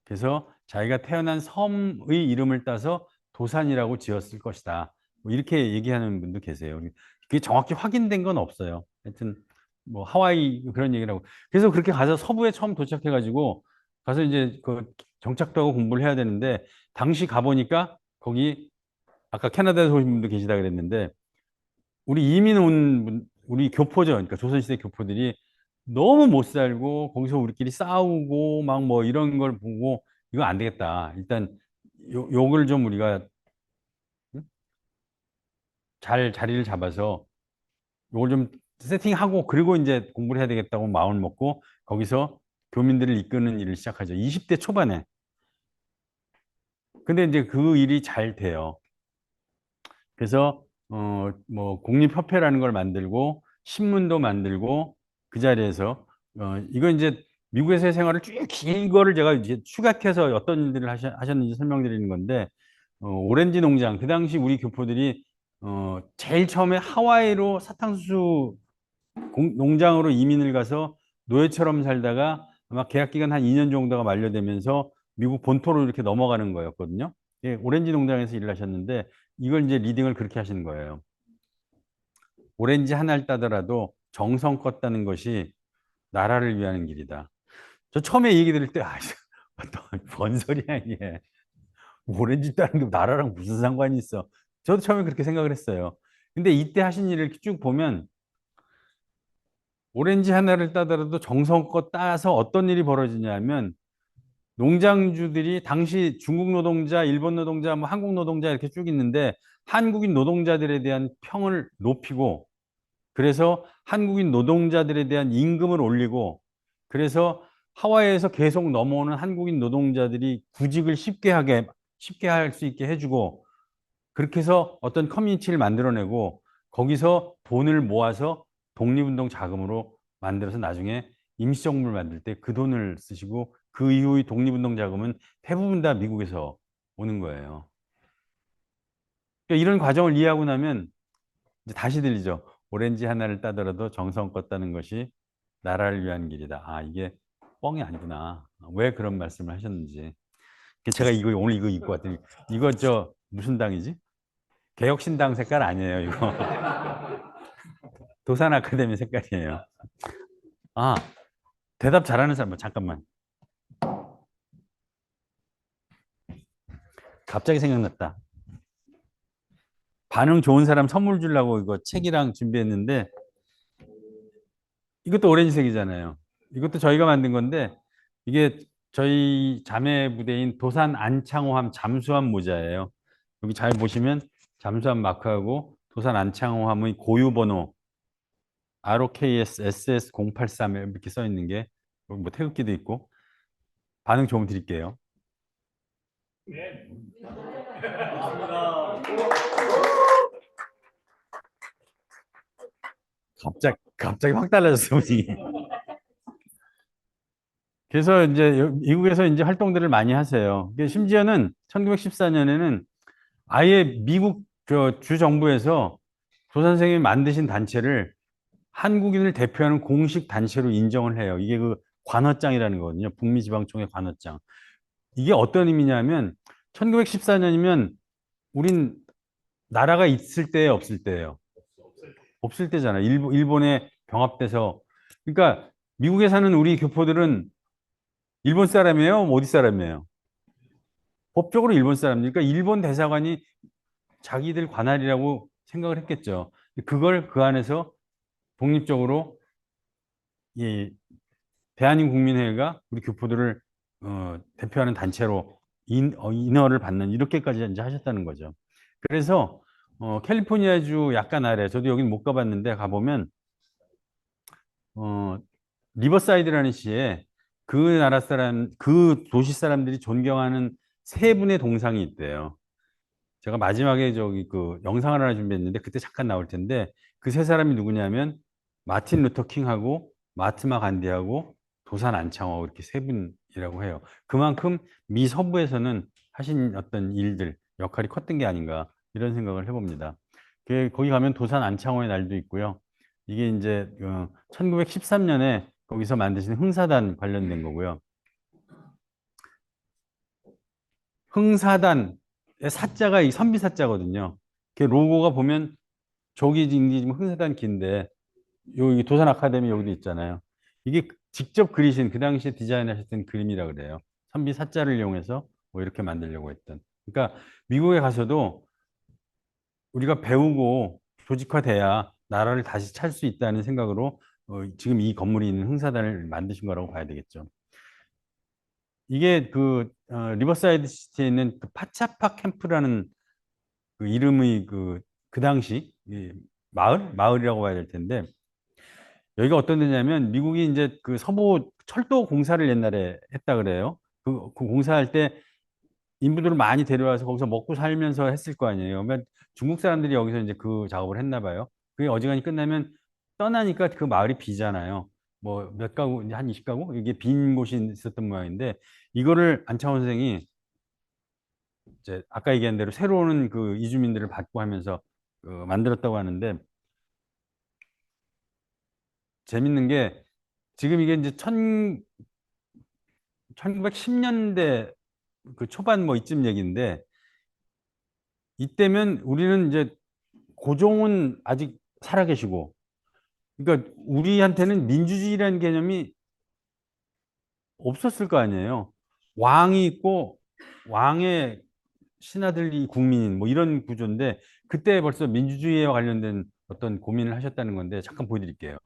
그래서 자기가 태어난 섬의 이름을 따서 도산이라고 지었을 것이다. 뭐 이렇게 얘기하는 분도 계세요. 그게 정확히 확인된 건 없어요. 하여튼 뭐 하와이 그런 얘기를 하고. 그래서 그렇게 가서 서부에 처음 도착해가지고 가서 이제 그 정착도 하고 공부를 해야 되는데 당시 가보니까 거기 아까 캐나다에서 오신 분도 계시다 그랬는데 우리 이민 온 우리 교포죠. 그러니까 조선시대 교포들이 너무 못 살고 거기서 우리끼리 싸우고 막 뭐 이런 걸 보고 이거 안 되겠다. 일단 욕을 좀 우리가 응? 잘 자리를 잡아서 요걸 좀 세팅하고 그리고 이제 공부를 해야 되겠다고 마음을 먹고 거기서 교민들을 이끄는 일을 시작하죠. 20대 초반에. 근데 이제 그 일이 잘 돼요. 그래서 뭐 공립협회라는 걸 만들고 신문도 만들고 그 자리에서 이거 이제 미국에서의 생활을 쭉 길거를 제가 이제 추각해서 어떤 일들을 하셨는지 설명드리는 건데 오렌지 농장 그 당시 우리 교포들이 제일 처음에 하와이로 사탕수수 농장으로 이민을 가서 노예처럼 살다가 아마 계약 기간 한 2년 정도가 만료되면서 미국 본토로 이렇게 넘어가는 거였거든요. 예, 오렌지 농장에서 일을 하셨는데 이걸 이제 리딩을 그렇게 하시는 거예요. 오렌지 하나를 따더라도 정성껏 따는 것이 나라를 위하는 길이다. 저 처음에 이 얘기 들을 때, 뭔 소리야, 이게. 오렌지 따는 게 나라랑 무슨 상관이 있어. 저도 처음에 그렇게 생각을 했어요. 근데 이때 하신 일을 쭉 보면, 오렌지 하나를 따더라도 정성껏 따서 어떤 일이 벌어지냐면, 농장주들이 당시 중국 노동자, 일본 노동자, 뭐 한국 노동자 이렇게 쭉 있는데, 한국인 노동자들에 대한 평을 높이고, 그래서 한국인 노동자들에 대한 임금을 올리고 그래서 하와이에서 계속 넘어오는 한국인 노동자들이 구직을 쉽게 할 수 있게 해주고 그렇게 해서 어떤 커뮤니티를 만들어내고 거기서 돈을 모아서 독립운동 자금으로 만들어서 나중에 임시정부를 만들 때 그 돈을 쓰시고 그 이후의 독립운동 자금은 대부분 다 미국에서 오는 거예요. 그러니까 이런 과정을 이해하고 나면 이제 다시 들리죠. 오렌지 하나를 따더라도 정성껏 따는 것이 나라를 위한 길이다. 아, 이게 뻥이 아니구나. 왜 그런 말씀을 하셨는지. 제가 이거 오늘 이거 입고 왔더니 이거 저 무슨 당이지? 개혁신당 색깔 아니에요, 이거. 도산 아카데미 색깔이에요. 아, 대답 잘하는 사람, 잠깐만. 갑자기 생각났다. 반응 좋은 사람 선물 주려고 이거 책이랑 준비했는데 이것도 오렌지색이잖아요. 이것도 저희가 만든 건데 이게 저희 자매 부대인 도산 안창호함 잠수함 모자예요. 여기 잘 보시면 잠수함 마크하고 도산 안창호함의 고유 번호 ROKS SS083 이렇게 써 있는 게 여기 뭐 태극기도 있고 반응 좀 드릴게요. 갑자기 확 달라졌어요, 분위기. 그래서 이제 미국에서 이제 활동들을 많이 하세요. 심지어는 1914년에는 아예 미국 주 정부에서 조 선생님이 만드신 단체를 한국인을 대표하는 공식 단체로 인정을 해요. 이게 그 관어장이라는 거거든요. 북미지방총회 관어장. 이게 어떤 의미냐면 1914년이면 우린 나라가 있을 때 없을 때예요. 없을 때잖아. 일본에 병합돼서. 그러니까 미국에 사는 우리 교포들은 일본 사람이에요? 어디 사람이에요? 법적으로 일본 사람이니까 일본 대사관이 자기들 관할이라고 생각을 했겠죠. 그걸 그 안에서 독립적으로 이 대한민국민회가 우리 교포들을 대표하는 단체로 인허를 받는 이렇게까지 이제 하셨다는 거죠. 그래서 캘리포니아주 약간 아래, 저도 여긴 못 가봤는데 가보면 어, 리버사이드라는 시에 그 나라 사람, 그 도시 사람들이 존경하는 세 분의 동상이 있대요. 제가 마지막에 저기 그 영상을 하나 준비했는데 그때 잠깐 나올 텐데 그 세 사람이 누구냐면 마틴 루터 킹하고 마트마 간디하고 도산 안창호 이렇게 세 분이라고 해요. 그만큼 미 서부에서는 하신 어떤 일들 역할이 컸던 게 아닌가 이런 생각을 해봅니다. 거기 가면 도산 안창호의 날도 있고요. 이게 이제 1913년에 거기서 만드신 흥사단 관련된 거고요. 흥사단의 사자가 이 선비사자거든요. 그 로고가 보면 조기 징지 흥사단 긴데 여기 도산 아카데미 여기도 있잖아요. 이게 직접 그리신 그 당시에 디자인하셨던 그림이라 그래요. 선비 사자를 이용해서 뭐 이렇게 만들려고 했던. 그러니까 미국에 가서도 우리가 배우고 조직화돼야 나라를 다시 찰 수 있다는 생각으로 지금 이 건물이 있는 흥사단을 만드신 거라고 봐야 되겠죠. 이게 그 리버사이드 시티에 있는 그 파차파 캠프라는 그 이름의 그 당시 마을이라고 봐야 될 텐데 여기가 어떤 데냐면 미국이 이제 그 서부 철도 공사를 옛날에 했다 그래요. 그 공사할 때 인부들을 많이 데려와서 거기서 먹고 살면서 했을 거 아니에요. 그러니까 중국 사람들이 여기서 이제 그 작업을 했나 봐요. 그게 어지간히 끝나면 떠나니까 그 마을이 비잖아요. 뭐 몇 가구, 한 20가구? 이게 빈 곳이 있었던 모양인데 이거를 안창호 선생이 이제 아까 얘기한 대로 새로 오는 그 이주민들을 받고 하면서 만들었다고 하는데 재밌는 게 지금 이게 이제 1910년대 그 초반 뭐 이쯤 얘기인데 이때면 우리는 이제 고종은 아직 살아계시고 그러니까 우리한테는 민주주의라는 개념이 없었을 거 아니에요. 왕이 있고 왕의 신하들이 국민인 뭐 이런 구조인데 그때 벌써 민주주의와 관련된 어떤 고민을 하셨다는 건데 잠깐 보여드릴게요.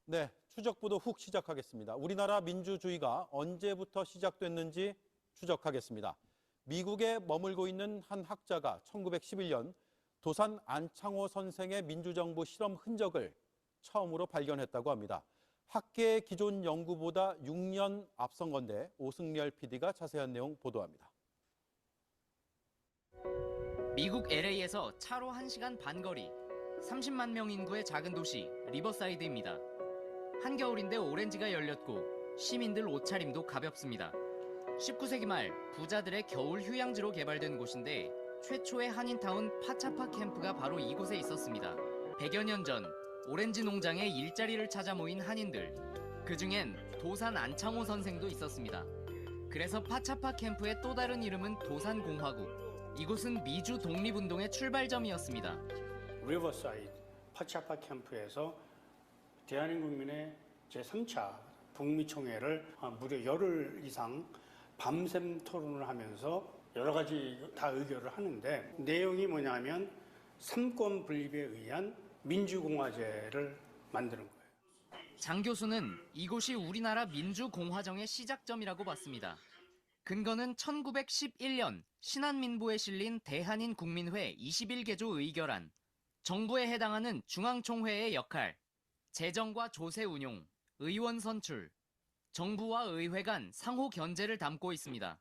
네, 추적부도 훅 시작하겠습니다. 우리나라 민주주의가 언제부터 시작됐는지 추적하겠습니다. 미국에 머물고 있는 한 학자가 1911년 도산 안창호 선생의 민주정부 실험 흔적을 처음으로 발견했다고 합니다. 학계의 기존 연구보다 6년 앞선 건데 오승렬 PD가 자세한 내용 보도합니다. 미국 LA에서 차로 1시간 반 거리, 30만 명 인구의 작은 도시 리버사이드입니다. 한겨울인데 오렌지가 열렸고 시민들 옷차림도 가볍습니다. 19세기 말 부자들의 겨울 휴양지로 개발된 곳인데 최초의 한인타운 파차파 캠프가 바로 이곳에 있었습니다. 100여 년 전 오렌지 농장에 일자리를 찾아 모인 한인들, 그중엔 도산 안창호 선생도 있었습니다. 그래서 파차파 캠프의 또 다른 이름은 도산공화국. 이곳은 미주 독립운동의 출발점이었습니다. 리버사이드 파차파 캠프에서 대한민국민의 제3차 북미총회를 무려 열흘 이상 밤샘 토론을 하면서 여러 가지 다 의결을 하는데 내용이 뭐냐면 삼권 분립에 의한 민주공화제를 만드는 거예요. 장 교수는 이곳이 우리나라 민주공화정의 시작점이라고 봤습니다. 근거는 1911년 신한민보에 실린 대한인 국민회 21개조 의결안, 정부에 해당하는 중앙총회의 역할, 재정과 조세 운용, 의원 선출, 정부와 의회 간 상호 견제를 담고 있습니다.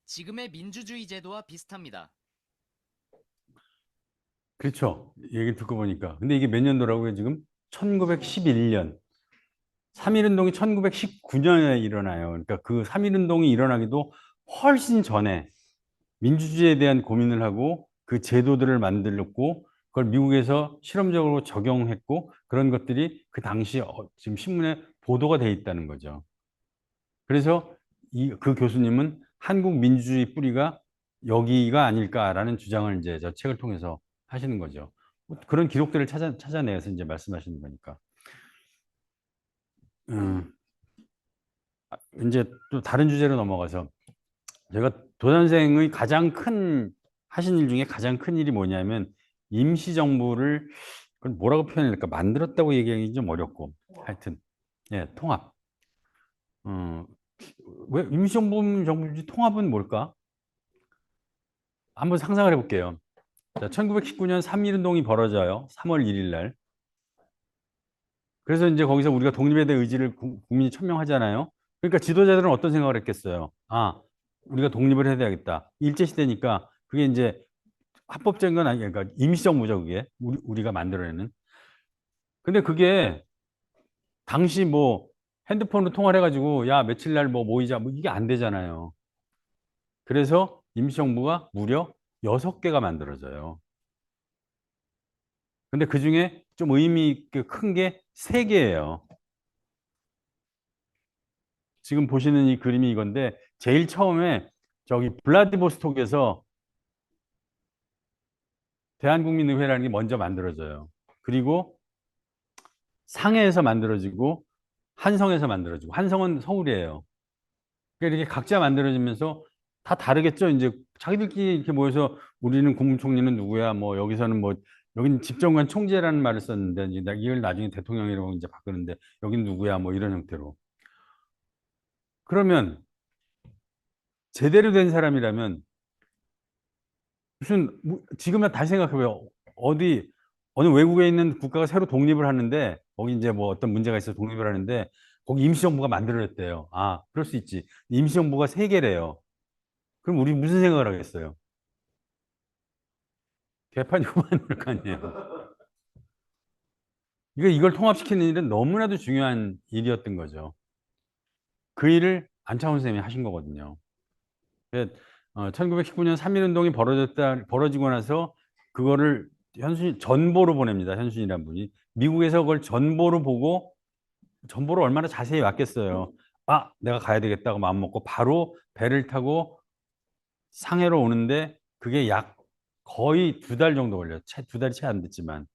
지금의 민주주의 제도와 비슷합니다. 그렇죠. 얘기 듣고 보니까. 근데 이게 몇 년도라고요, 지금? 1911년. 3.1운동이 1919년에 일어나요. 그러니까 그 3.1운동이 일어나기도 훨씬 전에 민주주의에 대한 고민을 하고 그 제도들을 만들었고 그걸 미국에서 실험적으로 적용했고 그런 것들이 그 당시 지금 신문에 보도가 돼 있다는 거죠. 그래서 그 교수님은 한국 민주주의 뿌리가 여기가 아닐까라는 주장을 이제 저 책을 통해서 하시는 거죠. 그런 기록들을 찾아내서 이제 말씀하시는 거니까. 이제 또 다른 주제로 넘어가서 제가 도 선생의 가장 큰 하신 일 중에 가장 큰 일이 뭐냐면 임시정부를 그걸 뭐라고 표현해야 될까 만들었다고 얘기하기 좀 어렵고 하여튼 예 통합. 왜 임시정부인지 통합은 뭘까? 한번 상상을 해볼게요. 자, 1919년 3.1운동이 벌어져요. 3월 1일 날. 그래서 이제 거기서 우리가 독립에 대한 의지를 국민이 천명하잖아요. 그러니까 지도자들은 어떤 생각을 했겠어요? 아, 우리가 독립을 해야 되겠다. 일제시대니까 그게 이제 합법적인 건 아니에요. 그러니까 임시정부죠, 그게. 우리가 만들어내는. 근데 그게 당시 뭐 핸드폰으로 통화를 해가지고 야, 며칠 날 뭐 모이자. 뭐 이게 안 되잖아요. 그래서 임시정부가 무려 6개가 만들어져요. 근데 그 중에 좀 의미 있게 큰 게 3개예요. 지금 보시는 이 그림이 이건데 제일 처음에 저기 블라디보스톡에서 대한국민의회라는 게 먼저 만들어져요. 그리고 상해에서 만들어지고 한성에서 만들어지고 한성은 서울이에요. 그러니까 이렇게 각자 만들어지면서 다 다르겠죠. 이제 자기들끼리 이렇게 모여서 우리는 국무총리는 누구야? 뭐 여기서는 뭐 여기는 집정관 총재라는 말을 썼는데 이제 이걸 나중에 대통령이라고 이제 바꾸는데 여기는 누구야? 뭐 이런 형태로. 그러면 제대로 된 사람이라면 무슨 지금은 다시 생각해봐요. 어디 어느 외국에 있는 국가가 새로 독립을 하는데 거기 이제 뭐 어떤 문제가 있어서 독립을 하는데 거기 임시정부가 만들어졌대요. 아, 그럴 수 있지. 임시정부가 세 개래요. 그럼 우리 무슨 생각을 하겠어요? 개판이고만 그럴 거 아니에요. 이걸 통합시키는 일은 너무나도 중요한 일이었던 거죠. 그 일을 안창호 선생님이 하신 거거든요. 1919년 3.1운동이 벌어지고 나서 그거를 전보로 보냅니다. 현순이라는 분이. 미국에서 그걸 전보로 보고 전보를 얼마나 자세히 왔겠어요. 아, 내가 가야 되겠다고 마음먹고 바로 배를 타고 상해로 오는데 그게 약 거의 2달 정도 걸려요. 2달이 채 안 됐지만.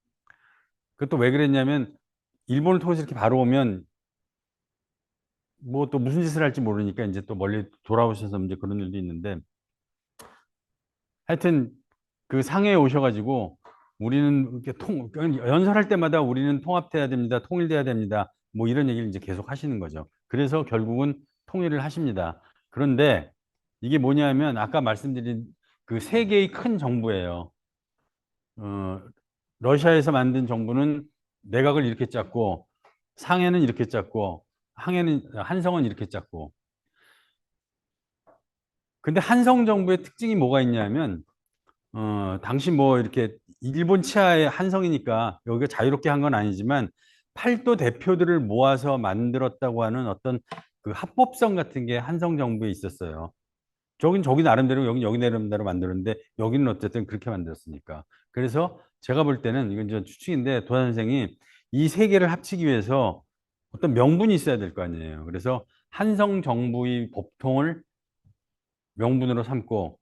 그것도 왜 그랬냐면 일본을 통해서 이렇게 바로 오면 뭐 또 무슨 짓을 할지 모르니까 이제 또 멀리 돌아오셔서 이제 그런 일도 있는데 하여튼 그 상해에 오셔가지고 우리는 이렇게 연설할 때마다 우리는 통합돼야 됩니다. 통일돼야 됩니다. 뭐 이런 얘기를 이제 계속 하시는 거죠. 그래서 결국은 통일을 하십니다. 그런데 이게 뭐냐면 아까 말씀드린 그 세 개의 큰 정부예요. 어, 러시아에서 만든 정부는 내각을 이렇게 짰고 상해는 이렇게 짰고 한성은 이렇게 짰고 근데 한성 정부의 특징이 뭐가 있냐면 당시 뭐 이렇게 일본 치하의 한성이니까 여기가 자유롭게 한 건 아니지만 팔도 대표들을 모아서 만들었다고 하는 어떤 그 합법성 같은 게 한성 정부에 있었어요. 저기 나름대로 여기 나름대로 만들었는데 여기는 어쨌든 그렇게 만들었으니까. 그래서 제가 볼 때는 이건 이제 추측인데 도산 선생이 이 세 개를 합치기 위해서 어떤 명분이 있어야 될 거 아니에요. 그래서 한성 정부의 법통을 명분으로 삼고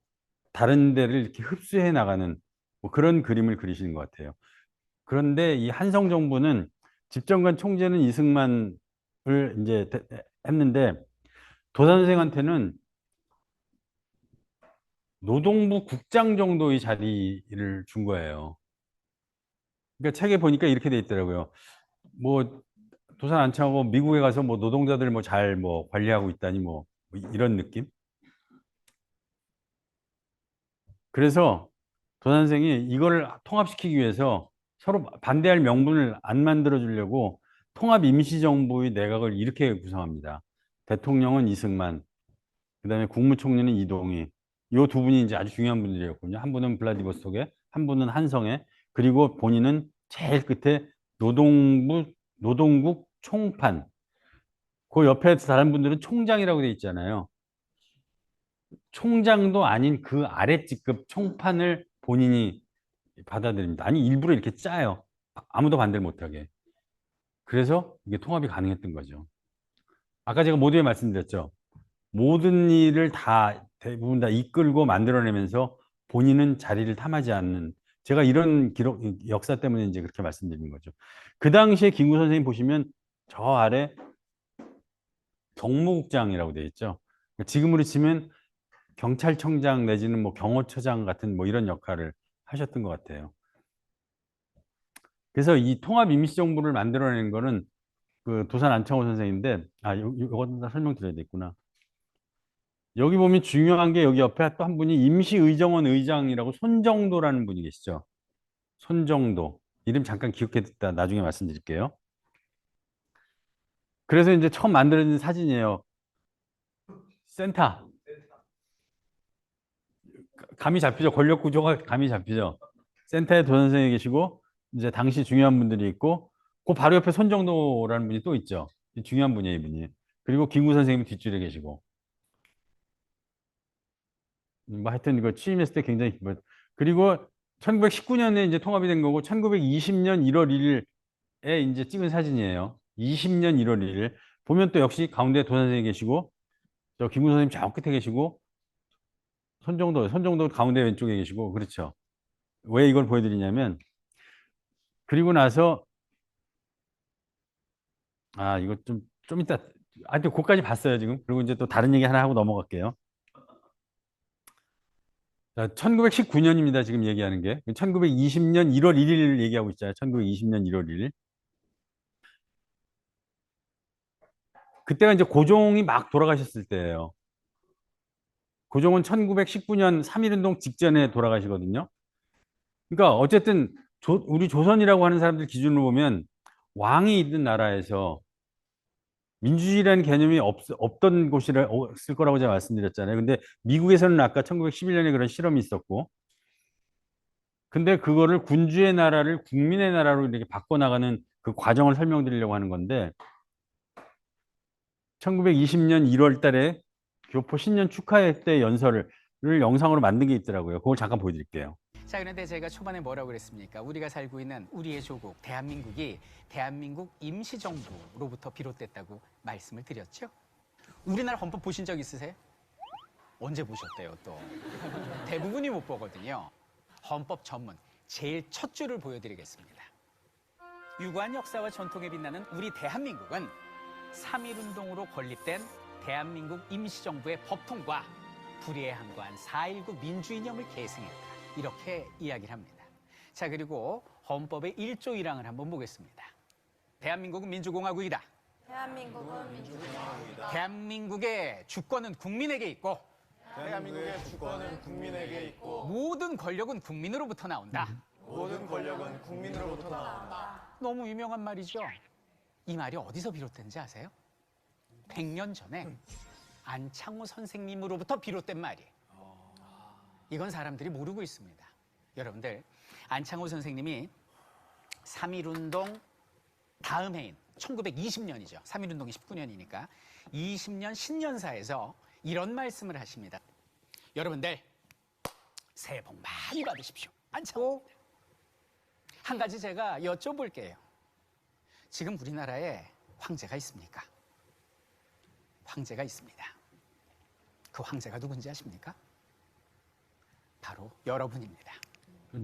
다른 데를 이렇게 흡수해 나가는 뭐 그런 그림을 그리시는 것 같아요. 그런데 이 한성 정부는 집정관 총재는 이승만을 이제 했는데 도산 선생한테는 노동부 국장 정도의 자리를 준 거예요. 그러니까 책에 보니까 이렇게 돼 있더라고요. 뭐 도산 안창하고 미국에 가서 뭐 노동자들 뭐 잘 뭐 관리하고 있다니 뭐 이런 느낌? 그래서 도산 선생이 이걸 통합시키기 위해서 서로 반대할 명분을 안 만들어 주려고 통합 임시정부의 내각을 이렇게 구성합니다. 대통령은 이승만, 그다음에 국무총리는 이동희. 이 두 분이 이제 아주 중요한 분들이었거든요. 한 분은 블라디보스톡에, 한 분은 한성에, 그리고 본인은 제일 끝에 노동국 총판. 그 옆에 다른 분들은 총장이라고 돼 있잖아요. 총장도 아닌 그 아랫직급 총판을 본인이 받아들입니다. 아니, 일부러 이렇게 짜요. 아무도 반대를 못하게. 그래서 이게 통합이 가능했던 거죠. 아까 제가 모두에 말씀드렸죠. 모든 일을 다 대부분 다 이끌고 만들어내면서 본인은 자리를 탐하지 않는 제가 이런 기록 역사 때문에 이제 그렇게 말씀드린 거죠. 그 당시에 김구 선생님 보시면 저 아래 경무국장이라고 되어 있죠. 지금으로 치면 경찰청장 내지는 뭐 경호처장 같은 뭐 이런 역할을 하셨던 것 같아요. 그래서 이 통합 임시정부를 만들어낸 거는 그 도산 안창호 선생인데 요건 다 설명드려야 되겠구나. 여기 보면 중요한 게 여기 옆에 또 한 분이 임시의정원 의장이라고 손정도라는 분이 계시죠. 손정도. 이름 잠깐 기억해뒀다 나중에 말씀드릴게요. 그래서 이제 처음 만들어진 사진이에요. 센터. 감이 잡히죠. 권력 구조가 감이 잡히죠. 센터에 도 선생이 계시고 이제 당시 중요한 분들이 있고 그 바로 옆에 손정도라는 분이 또 있죠. 중요한 분이에요, 이분이. 그리고 김구 선생님이 뒷줄에 계시고. 뭐 하여튼 이거 취임했을 때 굉장히 그리고 1919년에 이제 통합이 된 거고 1920년 1월 1일에 이제 찍은 사진이에요. 20년 1월 1일. 보면 또 역시 가운데 도 선생이 계시고 저 김구 선생님 저 끝에 계시고 손정도 가운데 왼쪽에 계시고 그렇죠. 왜 이걸 보여드리냐면 그리고 나서 이거 좀 이따 하여튼 그까지 봤어요 지금. 그리고 이제 또 다른 얘기 하나 하고 넘어갈게요. 자, 1919년입니다 지금 얘기하는 게. 1920년 1월 1일 얘기하고 있잖아요. 1920년 1월 1일. 그때가 이제 고종이 막 돌아가셨을 때예요. 고종은 1919년 3.1운동 직전에 돌아가시거든요. 그러니까 어쨌든 우리 조선이라고 하는 사람들 기준으로 보면 왕이 있는 나라에서 민주주의라는 개념이 없던 곳이었을 거라고 제가 말씀드렸잖아요. 근데 미국에서는 아까 1911년에 그런 실험이 있었고, 근데 그거를 군주의 나라를 국민의 나라로 이렇게 바꿔나가는 그 과정을 설명드리려고 하는 건데, 1920년 1월 달에 교포 신년 축하회 때 연설을 영상으로 만든 게 있더라고요. 그걸 잠깐 보여드릴게요. 자, 그런데 제가 초반에 뭐라고 그랬습니까? 우리가 살고 있는 우리의 조국 대한민국이 대한민국 임시정부로부터 비롯됐다고 말씀을 드렸죠? 우리나라 헌법 보신 적 있으세요? 언제 보셨대요, 또? 대부분이 못 보거든요. 헌법 전문 제일 첫 줄을 보여드리겠습니다. 유구한 역사와 전통에 빛나는 우리 대한민국은 3.1운동으로 건립된 대한민국 임시정부의 법통과 불의에 항거한 4.19 민주이념을 계승했다. 이렇게 이야기를 합니다. 자, 그리고 헌법의 1조 1항을 한번 보겠습니다. 대한민국은 민주공화국이다. 대한민국은 민주공화국이다. 대한민국의 주권은 국민에게 있고 대한민국의 주권은 국민에게 있고 모든 권력은 국민으로부터 나온다. 모든 권력은 국민으로부터 나온다. 너무 유명한 말이죠. 이 말이 어디서 비롯된지 아세요? 100년 전에 안창호 선생님으로부터 비롯된 말이에요. 이건 사람들이 모르고 있습니다. 여러분들, 안창호 선생님이 3.1운동 다음 해인 1920년이죠. 3.1운동이 19년이니까 20년 신년사에서 이런 말씀을 하십니다. 여러분들, 새해 복 많이 받으십시오. 안창호. 한 가지 제가 여쭤볼게요. 지금 우리나라에 황제가 있습니까? 황제가 있습니다. 그 황제가 누군지 아십니까? 바로 여러분입니다.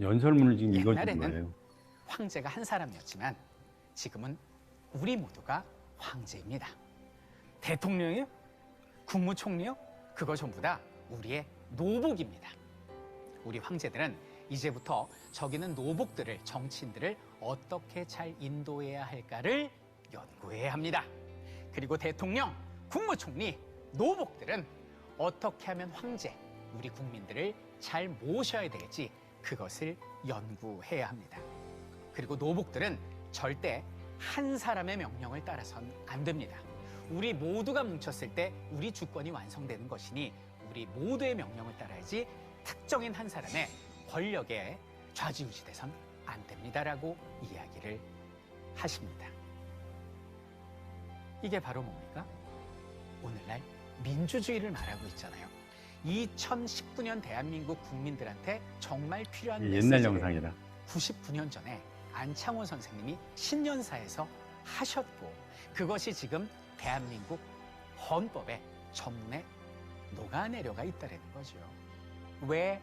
연설문을 지금 읽어준 옛날에는 거예요. 황제가 한 사람이었지만 지금은 우리 모두가 황제입니다. 대통령이요? 국무총리요? 그거 전부 다 우리의 노복입니다. 우리 황제들은 이제부터 저기는 노복들을, 정치인들을 어떻게 잘 인도해야 할까를 연구해야 합니다. 그리고 대통령, 국무총리, 노복들은 어떻게 하면 황제, 우리 국민들을 잘 모셔야 되겠지, 그것을 연구해야 합니다. 그리고 노복들은 절대 한 사람의 명령을 따라선 안 됩니다. 우리 모두가 뭉쳤을 때 우리 주권이 완성되는 것이니 우리 모두의 명령을 따라야지 특정인 한 사람의 권력에 좌지우지돼선 안 됩니다라고 이야기를 하십니다. 이게 바로 뭡니까? 오늘날 민주주의를 말하고 있잖아요. 2019년 대한민국 국민들한테 정말 필요한 옛날 메시지를 영상이라. 99년 전에 안창호 선생님이 신년사에서 하셨고, 그것이 지금 대한민국 헌법의 전문에 녹아내려가 있다는 거죠. 왜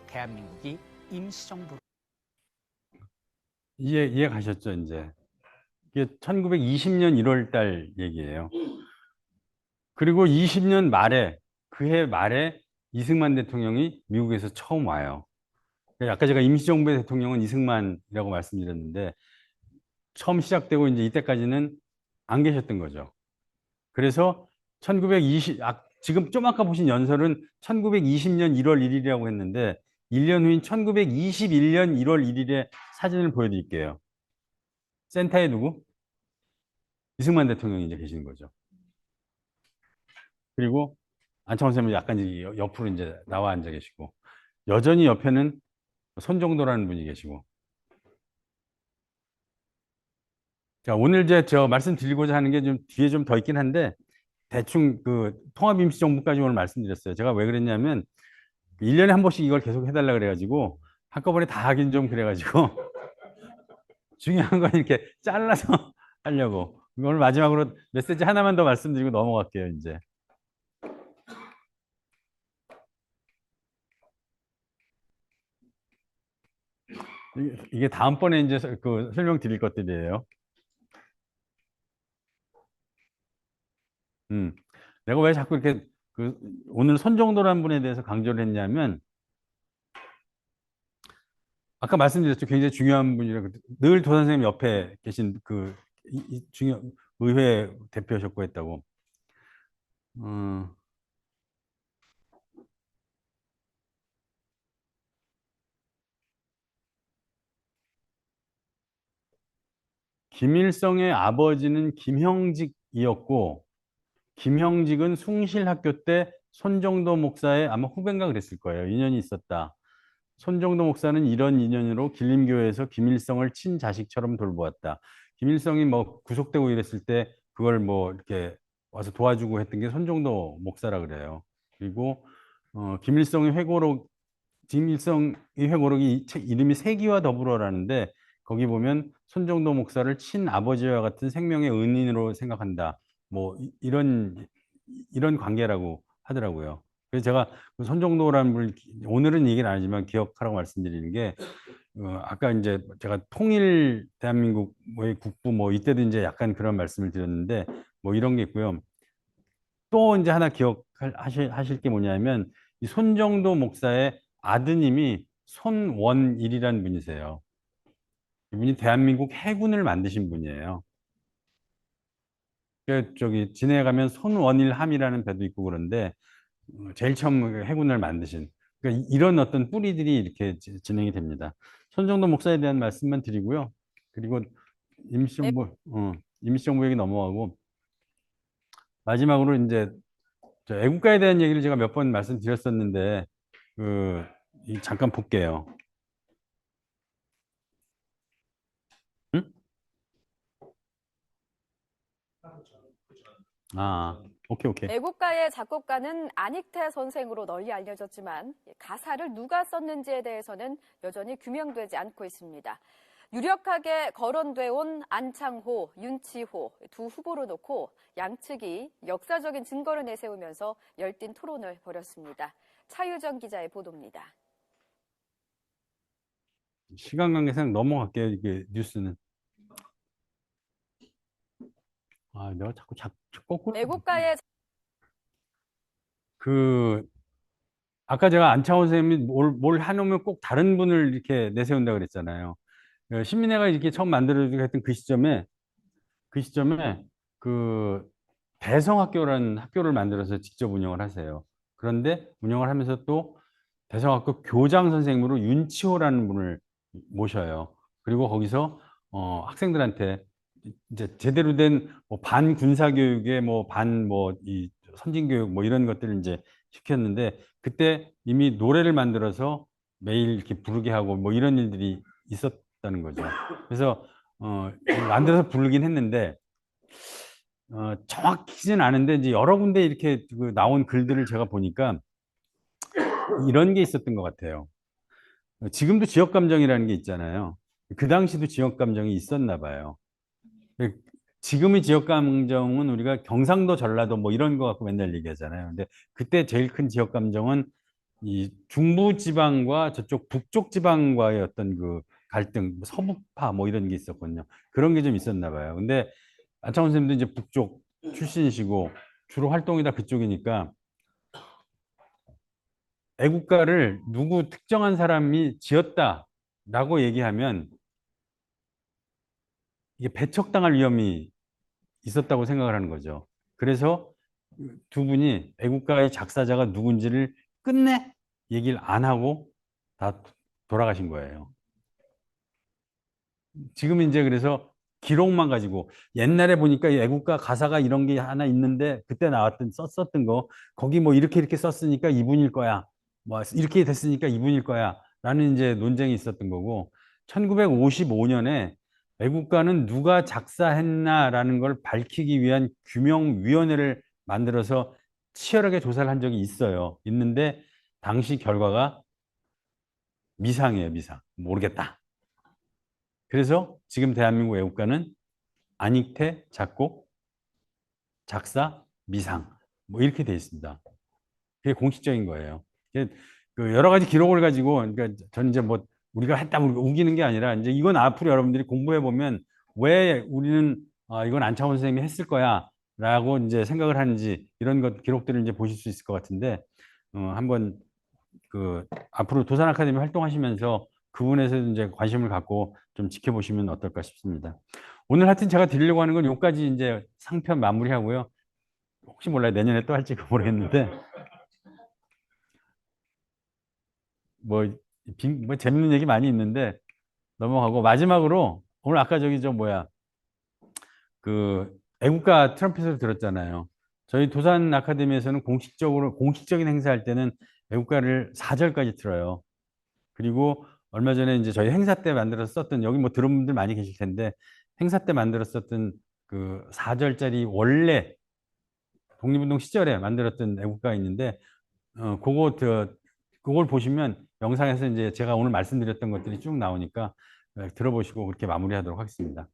대한민국이 임시정부로 이해 가셨죠, 이제. 이게 1920년 1월 달 얘기예요. 그리고 20년 말에, 그해 말에 이승만 대통령이 미국에서 처음 와요. 아까 제가 임시정부의 대통령은 이승만이라고 말씀드렸는데, 처음 시작되고 이제 이때까지는 안 계셨던 거죠. 그래서 1920, 지금 좀 아까 보신 연설은 1920년 1월 1일이라고 했는데, 1년 후인 1921년 1월 1일에 사진을 보여드릴게요. 센터에 누구? 이승만 대통령이 이제 계시는 거죠. 그리고 안창호 선생님은 약간 이제 옆으로 이제 나와 앉아 계시고, 여전히 옆에는 손정도라는 분이 계시고. 자, 오늘 이제 저 말씀드리고자 하는 게 좀 뒤에 좀 더 있긴 한데, 대충 그 통합임시정부까지 오늘 말씀드렸어요. 제가 왜 그랬냐면, 1년에 한 번씩 이걸 계속 해달라 그래가지고, 한꺼번에 다 하긴 좀 그래가지고, 중요한 건 이렇게 잘라서 하려고. 오늘 마지막으로 메시지 하나만 더 말씀드리고 넘어갈게요, 이제. 이게 다음번에 이제 그 설명드릴 것들이에요. 내가 왜 자꾸 이렇게 오늘 손정도라는 분에 대해서 강조를 했냐면, 아까 말씀드렸죠. 굉장히 중요한 분이라, 늘 도 선생님 옆에 계신 의회 대표셨고 했다고. 김일성의 아버지는 김형직이었고, 김형직은 숭실학교 때 손정도 목사의 아마 후배인가 그랬을 거예요. 인연이 있었다. 손정도 목사는 이런 인연으로 길림교회에서 김일성을 친자식처럼 돌보았다. 김일성이 뭐 구속되고 이랬을 때 그걸 뭐 이렇게 와서 도와주고 했던 게 손정도 목사라 그래요. 그리고 김일성의 회고록, 김일성의 회고록이 이 책 이름이 세기와 더불어라는데 거기 보면 손정도 목사를 친아버지와 같은 생명의 은인으로 생각한다. 뭐 이런 관계라고 하더라고요. 그래서 제가 그 손정도라는 분을 오늘은 얘기는 안 하지만 기억하라고 말씀드리는 게 아까 이제 제가 통일 대한민국의 국부 뭐 이때도 이제 약간 그런 말씀을 드렸는데 뭐 이런 게 있고요. 또 이제 하나 기억하실 게 뭐냐면 이 손정도 목사의 아드님이 손원일이라는 분이세요. 이분이 대한민국 해군을 만드신 분이에요. 저기 진해에 가면 손원일함이라는 배도 있고 그런데 제일 처음 해군을 만드신 그러니까 이런 어떤 뿌리들이 이렇게 진행이 됩니다. 손정도 목사에 대한 말씀만 드리고요. 그리고 임시정부 얘기 넘어가고 마지막으로 이제 저 애국가에 대한 얘기를 제가 몇 번 말씀드렸었는데 잠깐 볼게요. 응? 오케이. 애국가의 작곡가는 안익태 선생으로 널리 알려졌지만 가사를 누가 썼는지에 대해서는 여전히 규명되지 않고 있습니다. 유력하게 거론돼 온 안창호, 윤치호 두 후보를 놓고 양측이 역사적인 증거를 내세우면서 열띤 토론을 벌였습니다. 차유정 기자의 보도입니다. 시간 관계상 넘어갈게요. 이게 뉴스는. 내가 자꾸 거꾸로. 애국가의 아까 제가 안창호 선생님이 뭘 해놓으면 꼭 다른 분을 이렇게 내세운다 그랬잖아요. 신민회가 이렇게 처음 만들어지고 했던 그 시점에 대성학교라는 학교를 만들어서 직접 운영을 하세요. 그런데 운영을 하면서 또 대성학교 교장 선생님으로 윤치호라는 분을 모셔요. 그리고 거기서 학생들한테 이제 제대로 된 반군사 교육에 이 선진 교육 뭐 이런 것들을 이제 시켰는데 그때 이미 노래를 만들어서 매일 이렇게 부르게 하고 뭐 이런 일들이 있었다는 거죠. 그래서 만들어서 부르긴 했는데 정확히는 않은데 이제 여러 군데 이렇게 나온 글들을 제가 보니까 이런 게 있었던 것 같아요. 지금도 지역 감정이라는 게 있잖아요. 그 당시도 지역 감정이 있었나 봐요. 지금의 지역 감정은 우리가 경상도, 전라도 뭐 이런 거 갖고 맨날 얘기하잖아요. 근데 그때 제일 큰 지역 감정은 이 중부 지방과 저쪽 북쪽 지방과의 어떤 그 갈등, 서북파 뭐 이런 게 있었거든요. 그런 게 좀 있었나 봐요. 근데 안창호 선생님도 이제 북쪽 출신이시고 주로 활동이 다 그쪽이니까 애국가를 누구 특정한 사람이 지었다라고 얘기하면 이게 배척당할 위험이 있었다고 생각을 하는 거죠. 그래서 두 분이 애국가의 작사자가 누군지를 끝내 얘기를 안 하고 다 돌아가신 거예요. 지금 이제 그래서 기록만 가지고 옛날에 보니까 이 애국가 가사가 이런 게 하나 있는데 그때 썼었던 거 거기 뭐 이렇게 썼으니까 이분일 거야. 뭐 이렇게 됐으니까 이분일 거야. 라는 이제 논쟁이 있었던 거고 1955년에 애국가는 누가 작사했나라는 걸 밝히기 위한 규명위원회를 만들어서 치열하게 조사를 한 적이 있는데 당시 결과가 미상이에요, 미상. 모르겠다. 그래서 지금 대한민국 애국가는 안익태 작곡, 작사, 미상 뭐 이렇게 돼 있습니다. 그게 공식적인 거예요. 여러 가지 기록을 가지고 그러니까 저는 이제 뭐 우리가 했다고 우기는 게 아니라 이제 이건 앞으로 여러분들이 공부해 보면 왜 우리는 이건 안창호 선생님이 했을 거야라고 이제 생각을 하는지 이런 것 기록들을 이제 보실 수 있을 것 같은데 한번 앞으로 도산 아카데미 활동하시면서 그분에서 이제 관심을 갖고 좀 지켜보시면 어떨까 싶습니다. 오늘 하여튼 제가 드리려고 하는 건 여기까지 이제 상편 마무리하고요. 혹시 몰라요. 내년에 또 할지 모르겠는데 뭐 재밌는 얘기 많이 있는데 넘어가고 마지막으로 오늘 아까 그 애국가 트럼펫을 들었잖아요. 저희 도산 아카데미에서는 공식적인 행사할 때는 애국가를 4절까지 틀어요. 그리고 얼마 전에 이제 저희 행사 때 만들어서 썼던, 여기 뭐 들은 분들 많이 계실 텐데, 행사 때 만들었었던 그 4절짜리 원래 독립운동 시절에 만들었던 애국가가 있는데, 그걸 보시면 영상에서 이제 제가 오늘 말씀드렸던 것들이 쭉 나오니까 들어보시고 그렇게 마무리하도록 하겠습니다.